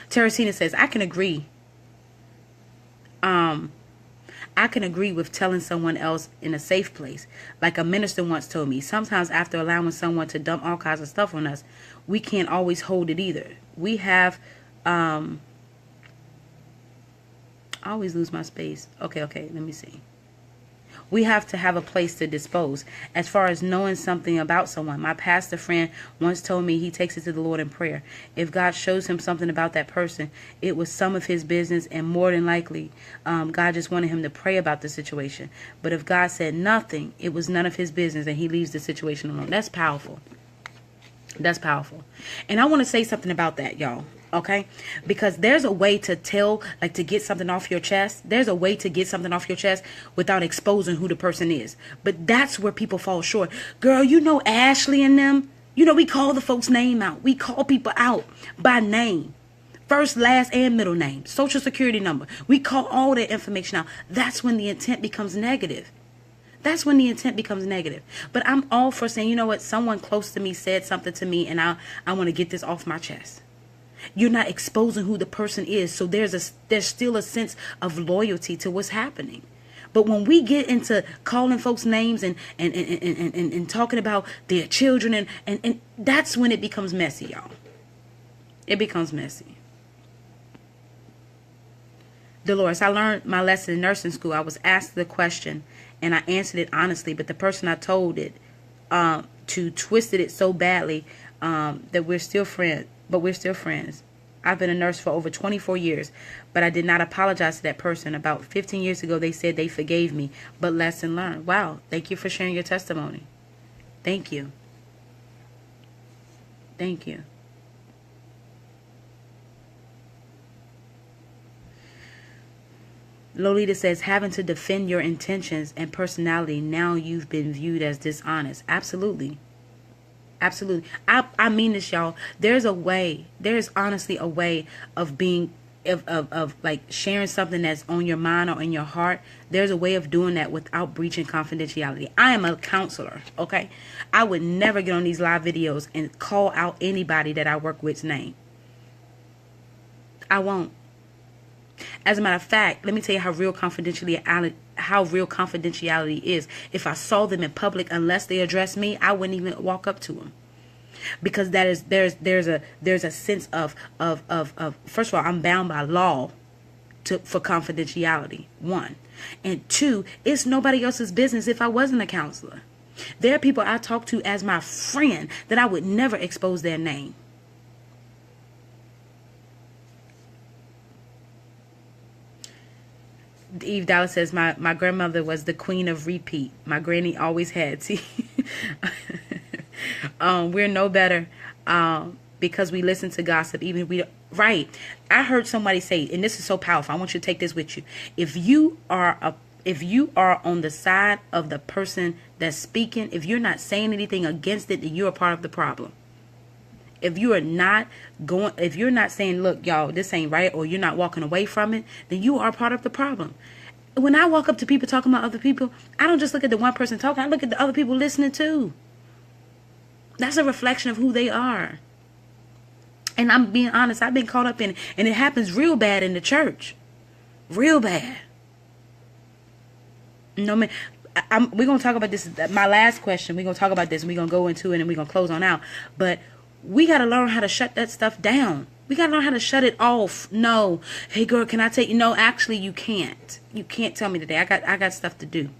Teresina says, I can agree. I can agree with telling someone else in a safe place. Like a minister once told me, sometimes after allowing someone to dump all kinds of stuff on us, we can't always hold it either. We have, I always lose my space. Okay, let me see. We have to have a place to dispose. As far as knowing something about someone, my pastor friend once told me he takes it to the Lord in prayer. If God shows him something about that person, it was some of his business, and more than likely, God just wanted him to pray about the situation. But if God said nothing, it was none of his business, and he leaves the situation alone. That's powerful. That's powerful. And I want to say something about that, y'all. Okay, because there's a way to tell, like, to get something off your chest. There's a way to get something off your chest without exposing who the person is. But that's where people fall short. Girl, you know Ashley and them. You know, we call the folks' name out. We call people out by name. First, last, and middle name. Social security number. We call all that information out. That's when the intent becomes negative. That's when the intent becomes negative. But I'm all for saying, you know what? Someone close to me said something to me, and I want to get this off my chest. You're not exposing who the person is. So there's still a sense of loyalty to what's happening. But when we get into calling folks names and talking about their children, and that's when it becomes messy, y'all. It becomes messy. Dolores, I learned my lesson in nursing school. I was asked the question and I answered it honestly, but the person I told it to twisted it so badly that we're still friends. But we're still friends. I've been a nurse for over 24 years, but I did not apologize to that person. About 15 years ago, they said they forgave me, but lesson learned. Wow. Thank you for sharing your testimony. Thank you. Thank you. Lolita says, having to defend your intentions and personality, now you've been viewed as dishonest. Absolutely. Absolutely. I mean this, y'all. There's a way. There's honestly a way of being, of like sharing something that's on your mind or in your heart. There's a way of doing that without breaching confidentiality. I am a counselor, okay? I would never get on these live videos and call out anybody that I work with's name. I won't. As a matter of fact, let me tell you how real confidentiality is. If I saw them in public, unless they address me, I wouldn't even walk up to them. Because there's a sense of first of all, I'm bound by law for confidentiality, one. And two, it's nobody else's business if I wasn't a counselor. There are people I talk to as my friend that I would never expose their name. Eve Dallas says, my grandmother was the queen of repeat. My granny always had. See, we're no better because we listen to gossip. Even if we don't. Right. I heard somebody say, and this is so powerful, I want you to take this with you. If you are on the side of the person that's speaking, if you're not saying anything against it, then you're a part of the problem. If you're not saying, look, y'all, this ain't right, or you're not walking away from it, then you are part of the problem. When I walk up to people talking about other people, I don't just look at the one person talking, I look at the other people listening too. That's a reflection of who they are. And I'm being honest, I've been caught up in it, and it happens real bad in the church. Real bad. No man. We're gonna talk about this. My last question. We're gonna talk about this. And we're gonna go into it, and we're gonna close on out. But we gotta learn how to shut that stuff down. We gotta learn how to shut it off. No, hey girl, can I take you? No, actually, you can't. You can't tell me today. I got stuff to do,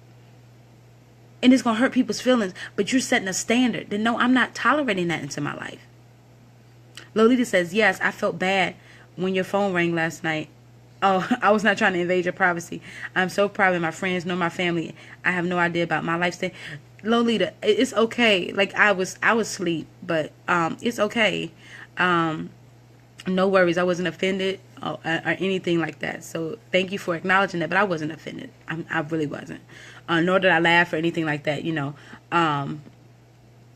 and it's gonna hurt people's feelings. But you're setting a standard. Then no, I'm not tolerating that into my life. Lolita says, yes, I felt bad when your phone rang last night. Oh, I was not trying to invade your privacy. I'm so proud of my friends, nor my family. I have no idea about my lifestyle. Lolita, it's okay. Like I was asleep, but it's okay. No worries. I wasn't offended or anything like that. So thank you for acknowledging that. But I wasn't offended. I really wasn't. Nor did I laugh or anything like that. You know.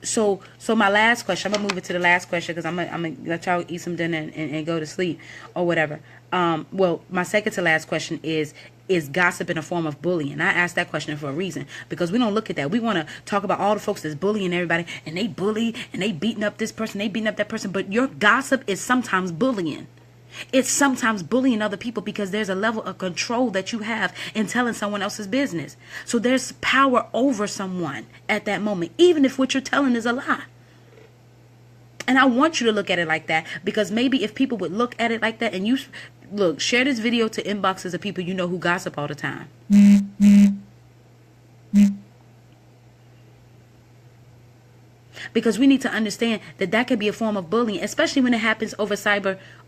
So my last question, I'm gonna move it to the last question because I'm gonna let y'all eat some dinner and go to sleep or whatever. Well, my second to last question is gossip in a form of bullying? I asked that question for a reason, because we don't look at that. We want to talk about all the folks that's bullying everybody, and they bully and they beating up this person, they beating up that person. But your gossip is sometimes bullying. It's sometimes bullying other people because there's a level of control that you have in telling someone else's business. So there's power over someone at that moment, even if what you're telling is a lie. And I want you to look at it like that, because maybe if people would look at it like that, and you look, share this video to inboxes of people you know who gossip all the time. Because we need to understand that that could be a form of bullying, especially when it happens over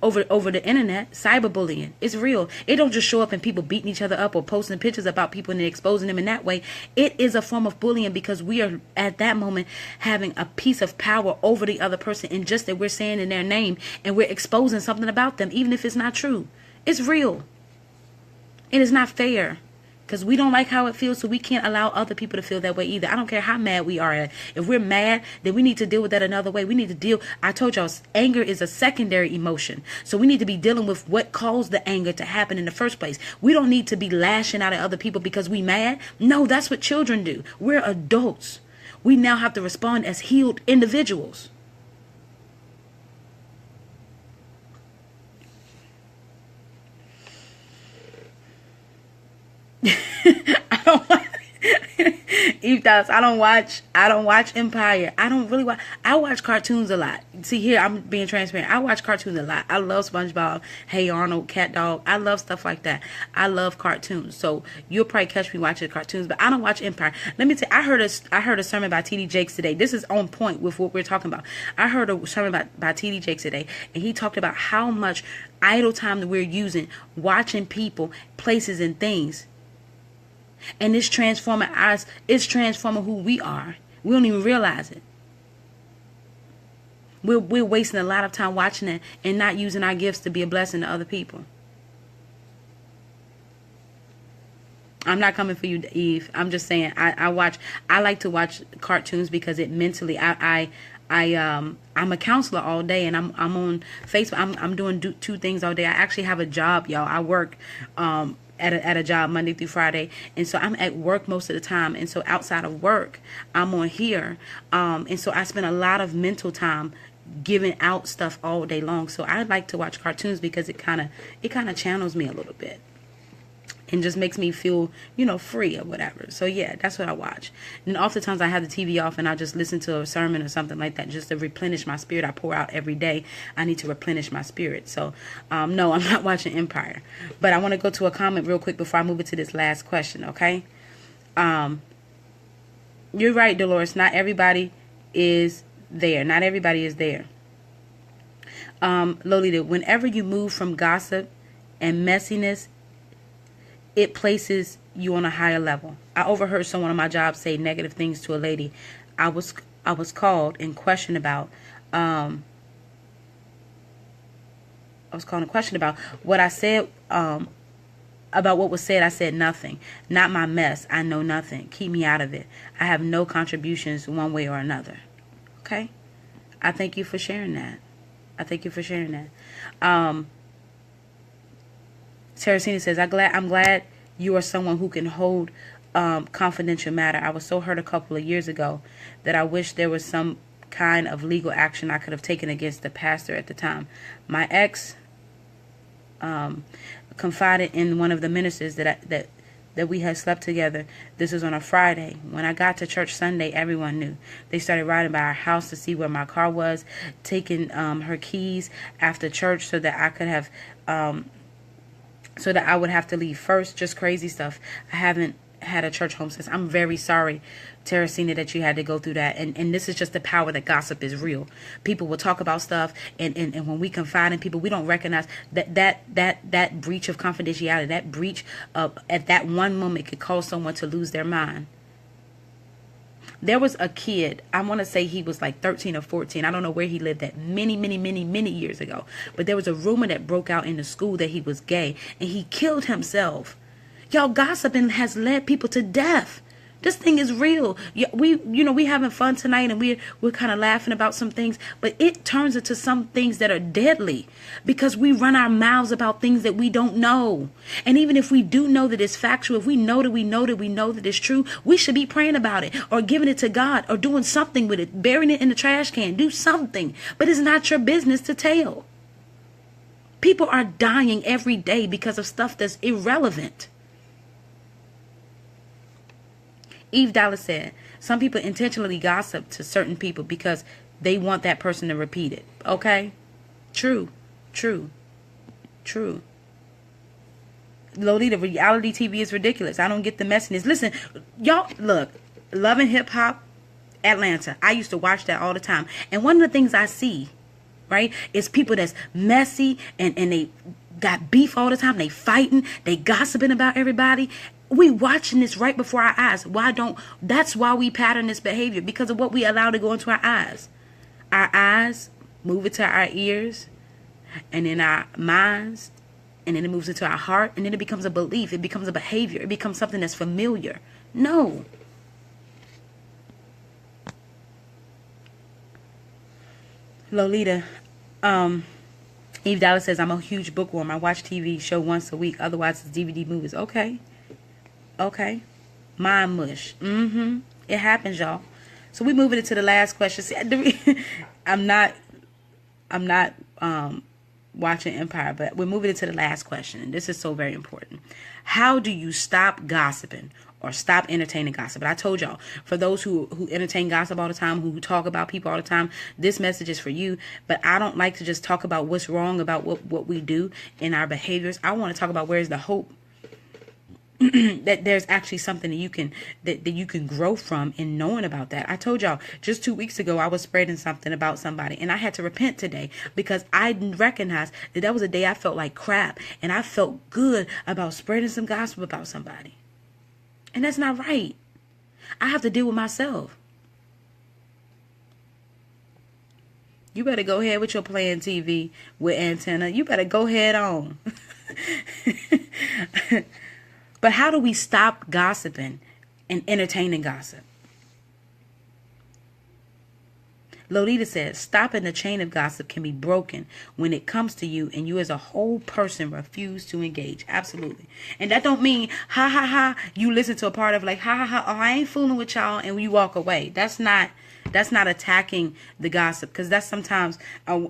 over the internet. Cyberbullying is real. It don't just show up in people beating each other up or posting pictures about people and exposing them in that way. It is a form of bullying because we are at that moment having a piece of power over the other person, and just that we're saying in their name and we're exposing something about them, even if it's not true. It's real. It is not fair. Because we don't like how it feels, so we can't allow other people to feel that way either. I don't care how mad we are at. If we're mad, then we need to deal with that another way. We need to deal. I told y'all, anger is a secondary emotion. So we need to be dealing with what caused the anger to happen in the first place. We don't need to be lashing out at other people because we mad. No, that's what children do. We're adults. We now have to respond as healed individuals. I don't Eve thoughts. I don't watch Empire. I don't really watch. I watch cartoons a lot. See here, I'm being transparent. I watch cartoons a lot. I love SpongeBob, Hey Arnold, Cat Dog. I love stuff like that. I love cartoons. So you'll probably catch me watching cartoons, but I don't watch Empire. Let me tell you, I heard a sermon by T.D. Jakes today. This is on point with what we're talking about. I heard a sermon by T.D. Jakes today, and he talked about how much idle time that we're using watching people, places, and things. And it's transforming us. It's transforming who we are. We don't even realize it. We're wasting a lot of time watching it and not using our gifts to be a blessing to other people. I'm not coming for you, Eve. I'm just saying I like to watch cartoons because it mentally I'm a counselor all day, and I'm on Facebook. I'm doing two things all day. I actually have a job, y'all. I work at a job Monday through Friday, and so I'm at work most of the time, and so outside of work I'm on here, and so I spend a lot of mental time giving out stuff all day long. So I like to watch cartoons because it kind of channels me a little bit and just makes me feel, free or whatever. So yeah, that's what I watch. And oftentimes I have the TV off and I just listen to a sermon or something like that just to replenish my spirit. I pour out every day. I need to replenish my spirit. So no, I'm not watching Empire. But I want to go to a comment real quick before I move into this last question, okay? You're right, Dolores. Not everybody is there. Not everybody is there. Lolita, whenever you move from gossip and messiness, it places you on a higher level. I overheard someone on my job say negative things to a lady. I was called and questioned about. I was called and questioned about what I said. About what was said. I said nothing. Not my mess. I know nothing. Keep me out of it. I have no contributions one way or another. Okay. I thank you for sharing that. Teresina says, I'm glad you are someone who can hold confidential matter. I was so hurt a couple of years ago that I wish there was some kind of legal action I could have taken against the pastor at the time. My ex confided in one of the ministers that that we had slept together. This was on a Friday. When I got to church Sunday, everyone knew. They started riding by our house to see where my car was, taking her keys after church so that I could have, so that I would have to leave first. Just crazy stuff. I haven't had a church home since. I'm very sorry, Teresina, that you had to go through that. And this is just the power that gossip is real. People will talk about stuff, and when we confide in people, we don't recognize that breach of confidentiality, that breach of, at that one moment, could cause someone to lose their mind. There was a kid, I want to say he was like 13 or 14. I don't know where he lived at, many years ago. But there was a rumor that broke out in the school that he was gay, and he killed himself. Y'all, gossiping has led people to death. This thing is real. We having fun tonight, and we're kind of laughing about some things, but it turns into some things that are deadly because we run our mouths about things that we don't know. And even if we do know that it's factual, if we know that it's true, we should be praying about it or giving it to God or doing something with it, burying it in the trash can, do something. But it's not your business to tell. People are dying every day because of stuff that's irrelevant. Eve Dallas said, some people intentionally gossip to certain people because they want that person to repeat it. Okay? True. Lolita, reality TV is ridiculous. I don't get the messiness. Listen, y'all, look, Love and Hip Hop Atlanta. I used to watch that all the time. And one of the things I see, right, is people that's messy and they got beef all the time. They fighting. They gossiping about everybody. We watching this right before our eyes. That's why we pattern this behavior, because of what we allow to go into our eyes. Our eyes move it to our ears, and then our minds, and then it moves into our heart, and then it becomes a belief. It becomes a behavior. It becomes something that's familiar. No. Lolita, Eve Dallas says, I'm a huge bookworm. I watch TV show once a week. Otherwise, it's DVD movies. Okay. Mind mush. It happens, y'all. So we moving into the last question. See, I'm not watching Empire, but we're moving into the last question, and this is so very important. How do you stop gossiping or stop entertaining gossip? And I told y'all, for those who entertain gossip all the time, who talk about people all the time, this message is for you. But I don't like to just talk about what's wrong about what we do in our behaviors. I want to talk about where's the hope. That there's actually something that you can grow from in knowing about that. I told y'all just 2 weeks ago I was spreading something about somebody, and I had to repent today because I recognized that was a day I felt like crap, and I felt good about spreading some gossip about somebody. And that's not right. I have to deal with myself. You better go ahead with your playing TV with antenna. You better go head on. But how do we stop gossiping and entertaining gossip? Lolita says, stopping the chain of gossip can be broken when it comes to you and you as a whole person refuse to engage. Absolutely. And that don't mean, you listen to a part of like, oh, I ain't fooling with y'all, and you walk away. That's not attacking the gossip, because that's sometimes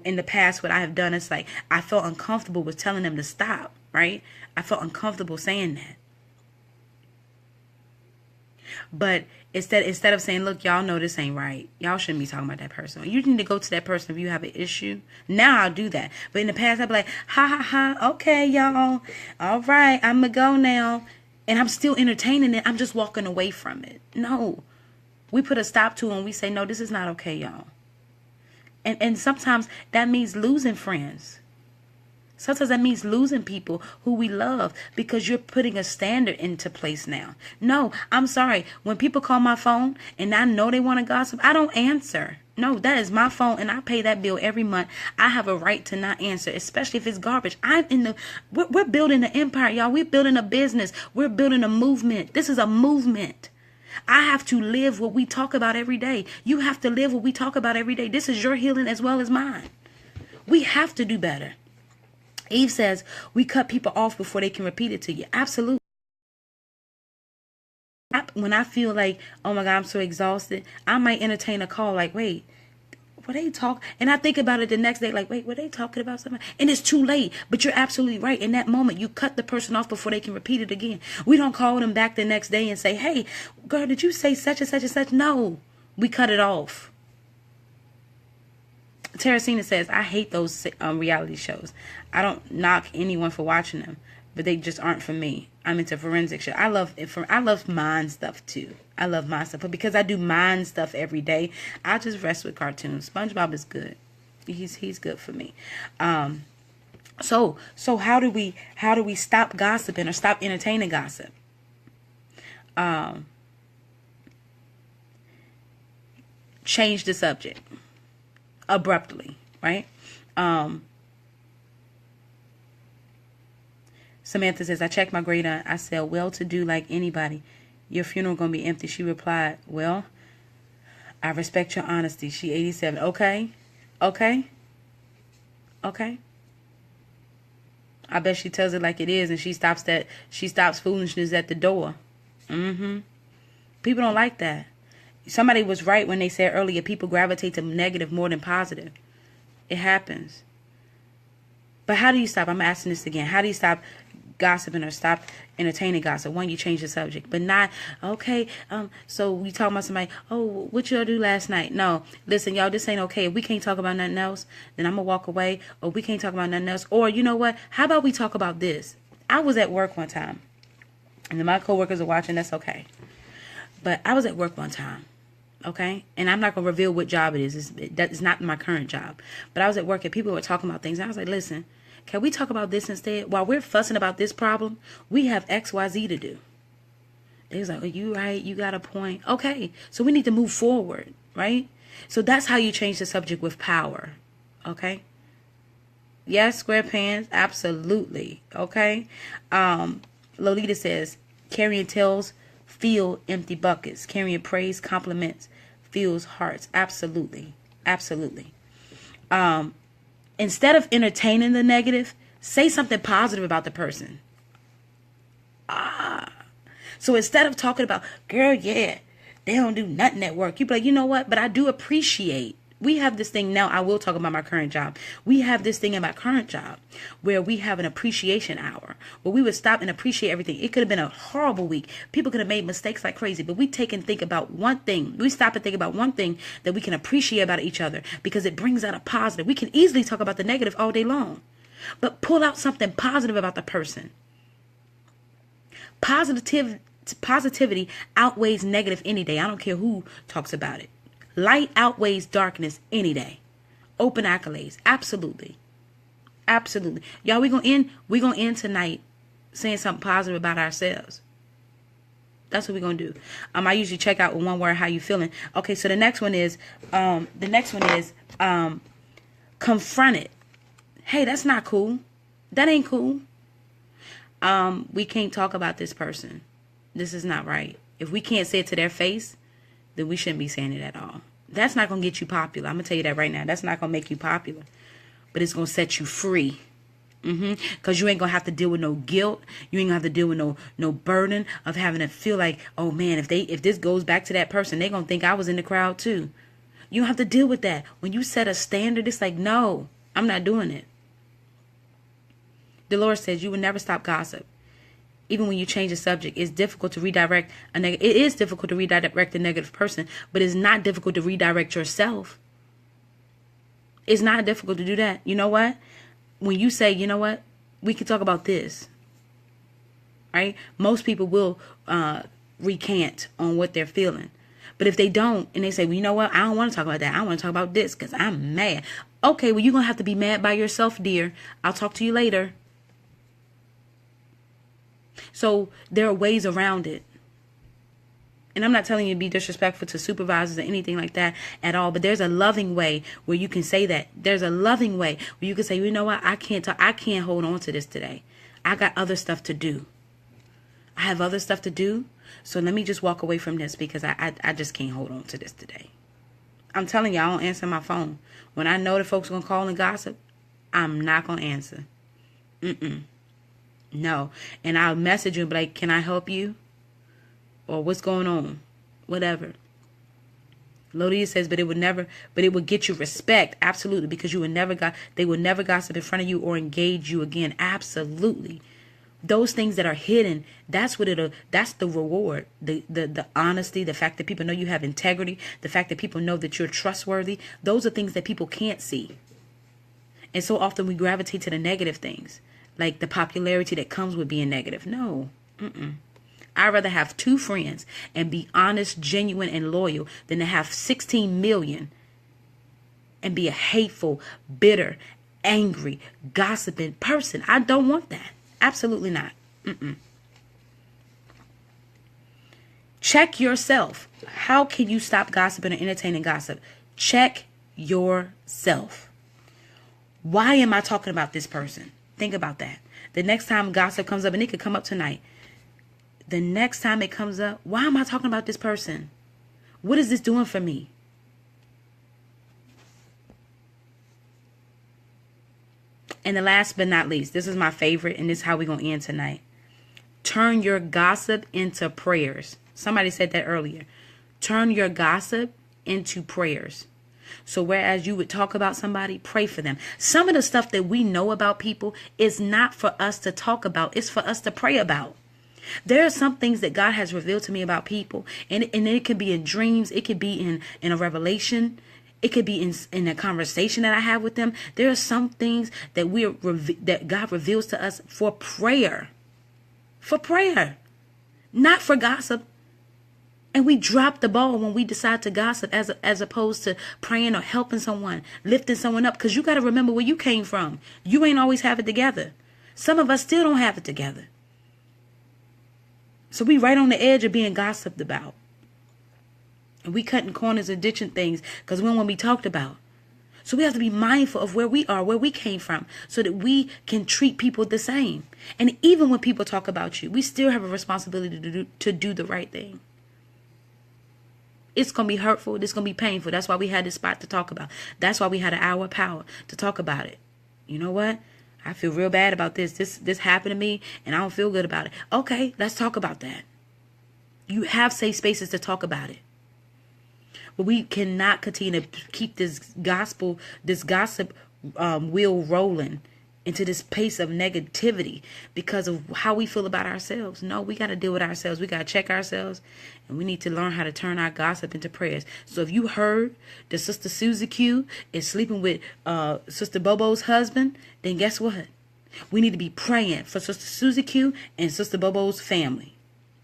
in the past what I have done. It's like I felt uncomfortable with telling them to stop, right? I felt uncomfortable saying that. But instead of saying, look, y'all know this ain't right, y'all shouldn't be talking about that person, you need to go to that person if you have an issue. Now I'll do that. But in the past I'd be like, okay, y'all, all right, I'm gonna go now, and I'm still entertaining it. I'm just walking away from it. No, we put a stop to it and we say, no, this is not okay, y'all. And sometimes that means losing friends. Sometimes that means losing people who we love because you're putting a standard into place now. No, I'm sorry. When people call my phone and I know they want to gossip, I don't answer. No, that is my phone and I pay that bill every month. I have a right to not answer, especially if it's garbage. We're building an empire, y'all. We're building a business. We're building a movement. This is a movement. I have to live what we talk about every day. You have to live what we talk about every day. This is your healing as well as mine. We have to do better. Eve says, we cut people off before they can repeat it to you. Absolutely. When I feel like, oh my God, I'm so exhausted, I might entertain a call like, wait, were they talk? And I think about it the next day, like, wait, were they talking about something? And it's too late. But you're absolutely right. In that moment, you cut the person off before they can repeat it again. We don't call them back the next day and say, hey, girl, did you say such and such and such? No, we cut it off. Teresina says, I hate those reality shows. I don't knock anyone for watching them, but they just aren't for me. I'm into forensic shit. I love mind stuff too. I love mind stuff, but because I do mind stuff every day, I just rest with cartoons. SpongeBob is good. He's good for me. So how do we stop gossiping or stop entertaining gossip? Change the subject abruptly, right? Samantha says, I checked my grade on. I said, well-to-do like anybody. Your funeral gonna be empty. She replied, well, I respect your honesty. She 87. Okay. I bet she tells it like it is, and she stops foolishness at the door. People don't like that. Somebody was right when they said earlier, people gravitate to negative more than positive. It happens. But how do you stop? I'm asking this again. How do you stop gossiping or stop entertaining gossip? One, you change the subject, but not, okay, so we talking about somebody, oh, what y'all do last night? No, listen, y'all, this ain't okay. If we can't talk about nothing else, then I'm gonna walk away. Or we can't talk about nothing else. Or you know what? How about we talk about this? I was at work one time, and my coworkers are watching. That's okay. But I was at work one time, okay? And I'm not going to reveal what job it is. It's not my current job. But I was at work and people were talking about things. And I was like, listen, can we talk about this instead? While we're fussing about this problem, we have X, Y, Z to do. They was like, are you right? You got a point. Okay, so we need to move forward, right? So that's how you change the subject with power, okay? Yes, SquarePants, absolutely, okay? Lolita says, carrying tails fill empty buckets. Carrying praise, compliments, fills hearts. Absolutely. Instead of entertaining the negative, say something positive about the person. So instead of talking about, girl, yeah, they don't do nothing at work, you be like, you know what? But I do appreciate. We have this thing now. I will talk about my current job. We have this thing in my current job where we have an appreciation hour where we would stop and appreciate everything. It could have been a horrible week. People could have made mistakes like crazy, but we take and think about one thing. We stop and think about one thing that we can appreciate about each other because it brings out a positive. We can easily talk about the negative all day long, but pull out something positive about the person. Positivity outweighs negative any day. I don't care who talks about it. Light outweighs darkness any day. Open accolades. Absolutely. Y'all, we're gonna end tonight saying something positive about ourselves. That's what we're gonna do. I usually check out with one word, how you feeling. Okay, so the next one is confront it. Hey, that's not cool. That ain't cool. We can't talk about this person. This is not right. If we can't say it to their face, then we shouldn't be saying it at all. That's not going to get you popular. I'm going to tell you that right now. That's not going to make you popular. But it's going to set you free. Because you ain't going to have to deal with no guilt. You ain't going to have to deal with no burden of having to feel like, oh man, if this goes back to that person, they're going to think I was in the crowd too. You don't have to deal with that. When you set a standard, it's like, no, I'm not doing it. Dolores says you will never stop gossip. Even when you change the subject, it's difficult to redirect it is difficult to redirect a negative person, but it's not difficult to redirect yourself. It's not difficult to do that. You know what? When you say, you know what, we can talk about this, right? Most people will recant on what they're feeling. But if they don't, and they say, well, you know what, I don't want to talk about that. I want to talk about this because I'm mad. Okay, well, you're going to have to be mad by yourself, dear. I'll talk to you later. So there are ways around it. And I'm not telling you to be disrespectful to supervisors or anything like that at all. But there's a loving way where you can say that. There's a loving way where you can say, you know what, I can't hold on to this today. I got other stuff to do. I have other stuff to do. So let me just walk away from this because I just can't hold on to this today. I'm telling you, I don't answer my phone. When I know that folks are going to call and gossip, I'm not going to answer. No. And I'll message you and be like, can I help you? Or what's going on? Whatever. Lolita says, but it would get you respect. Absolutely. Because they would never gossip in front of you or engage you again. Absolutely. Those things that are hidden, that's the reward. The honesty, the fact that people know you have integrity, the fact that people know that you're trustworthy. Those are things that people can't see. And so often we gravitate to the negative things, like the popularity that comes with being negative. No. I'd rather have 2 friends and be honest, genuine, and loyal than to have 16 million and be a hateful, bitter, angry, gossiping person. I don't want that. Absolutely not. Check yourself. How can you stop gossiping or entertaining gossip? Check yourself. Why am I talking about this person? Think about that. The next time gossip comes up, and it could come up tonight. The next time it comes up, why am I talking about this person? What is this doing for me? And the last but not least, this is my favorite, and this is how we're going to end tonight. Turn your gossip into prayers. Somebody said that earlier. Turn your gossip into prayers. So whereas you would talk about somebody, pray for them. Some of the stuff that we know about people is not for us to talk about. It's for us to pray about. There are some things that God has revealed to me about people, and it could be in dreams. It could be in a revelation. It could be in a conversation that I have with them. There are some things that that God reveals to us for prayer. For prayer. Not for gossip. And we drop the ball when we decide to gossip as opposed to praying or helping someone, lifting someone up. Because you got to remember where you came from. You ain't always have it together. Some of us still don't have it together. So we right on the edge of being gossiped about. And we cutting corners and ditching things because we don't want to be talked about. So we have to be mindful of where we are, where we came from, so that we can treat people the same. And even when people talk about you, we still have a responsibility to do the right thing. It's going to be hurtful. It's going to be painful. That's why we had this spot to talk about. That's why we had an hour of power to talk about it. You know what? I feel real bad about this. This happened to me and I don't feel good about it. Okay, let's talk about that. You have safe spaces to talk about it. But we cannot continue to keep this gossip wheel rolling into this pace of negativity because of how we feel about ourselves. No, we got to deal with ourselves. We got to check ourselves, and we need to learn how to turn our gossip into prayers. So if you heard that Sister Susie Q is sleeping with Sister Bobo's husband, then guess what? We need to be praying for Sister Susie Q and Sister Bobo's family.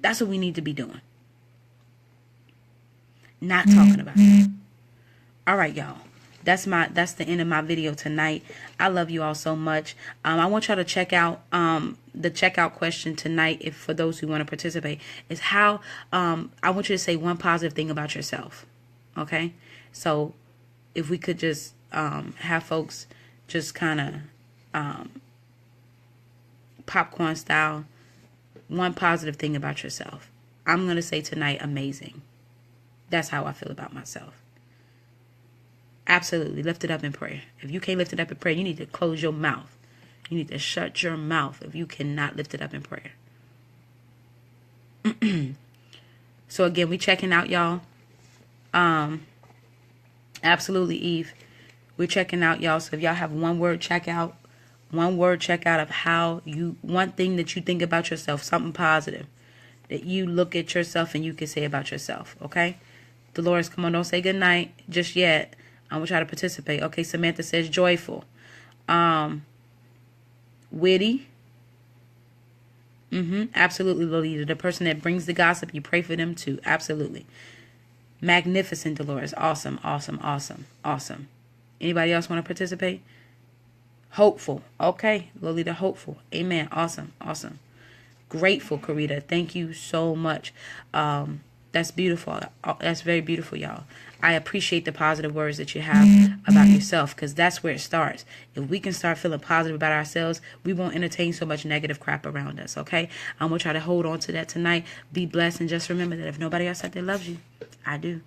That's what we need to be doing. Not talking about it. All right, y'all. That's the end of my video tonight. I love you all so much. I want y'all to check out the checkout question tonight. If for those who want to participate, is how I want you to say one positive thing about yourself. Okay, so if we could just have folks just kind of popcorn style, one positive thing about yourself. I'm gonna say tonight, amazing. That's how I feel about myself. Absolutely. Lift it up in prayer. If you can't lift it up in prayer, you need to close your mouth. You need to shut your mouth if you cannot lift it up in prayer. So again, we checking out, y'all. Absolutely, Eve. We're checking out, y'all. So if y'all have one word checkout of how one thing that you think about yourself, something positive that you look at yourself and you can say about yourself. Okay. Dolores, come on, don't say good night just yet. I'm going to try to participate. Okay, Samantha says joyful. Witty. Absolutely, Lolita. The person that brings the gossip, you pray for them too. Absolutely. Magnificent, Dolores. Awesome, awesome, awesome, awesome. Anybody else want to participate? Hopeful. Okay, Lolita, hopeful. Amen. Awesome, awesome. Grateful, Karita. Thank you so much. That's beautiful. That's very beautiful, y'all. I appreciate the positive words that you have about yourself because that's where it starts. If we can start feeling positive about ourselves, we won't entertain so much negative crap around us, okay? I'm going to try to hold on to that tonight. Be blessed and just remember that if nobody else out there loves you, I do.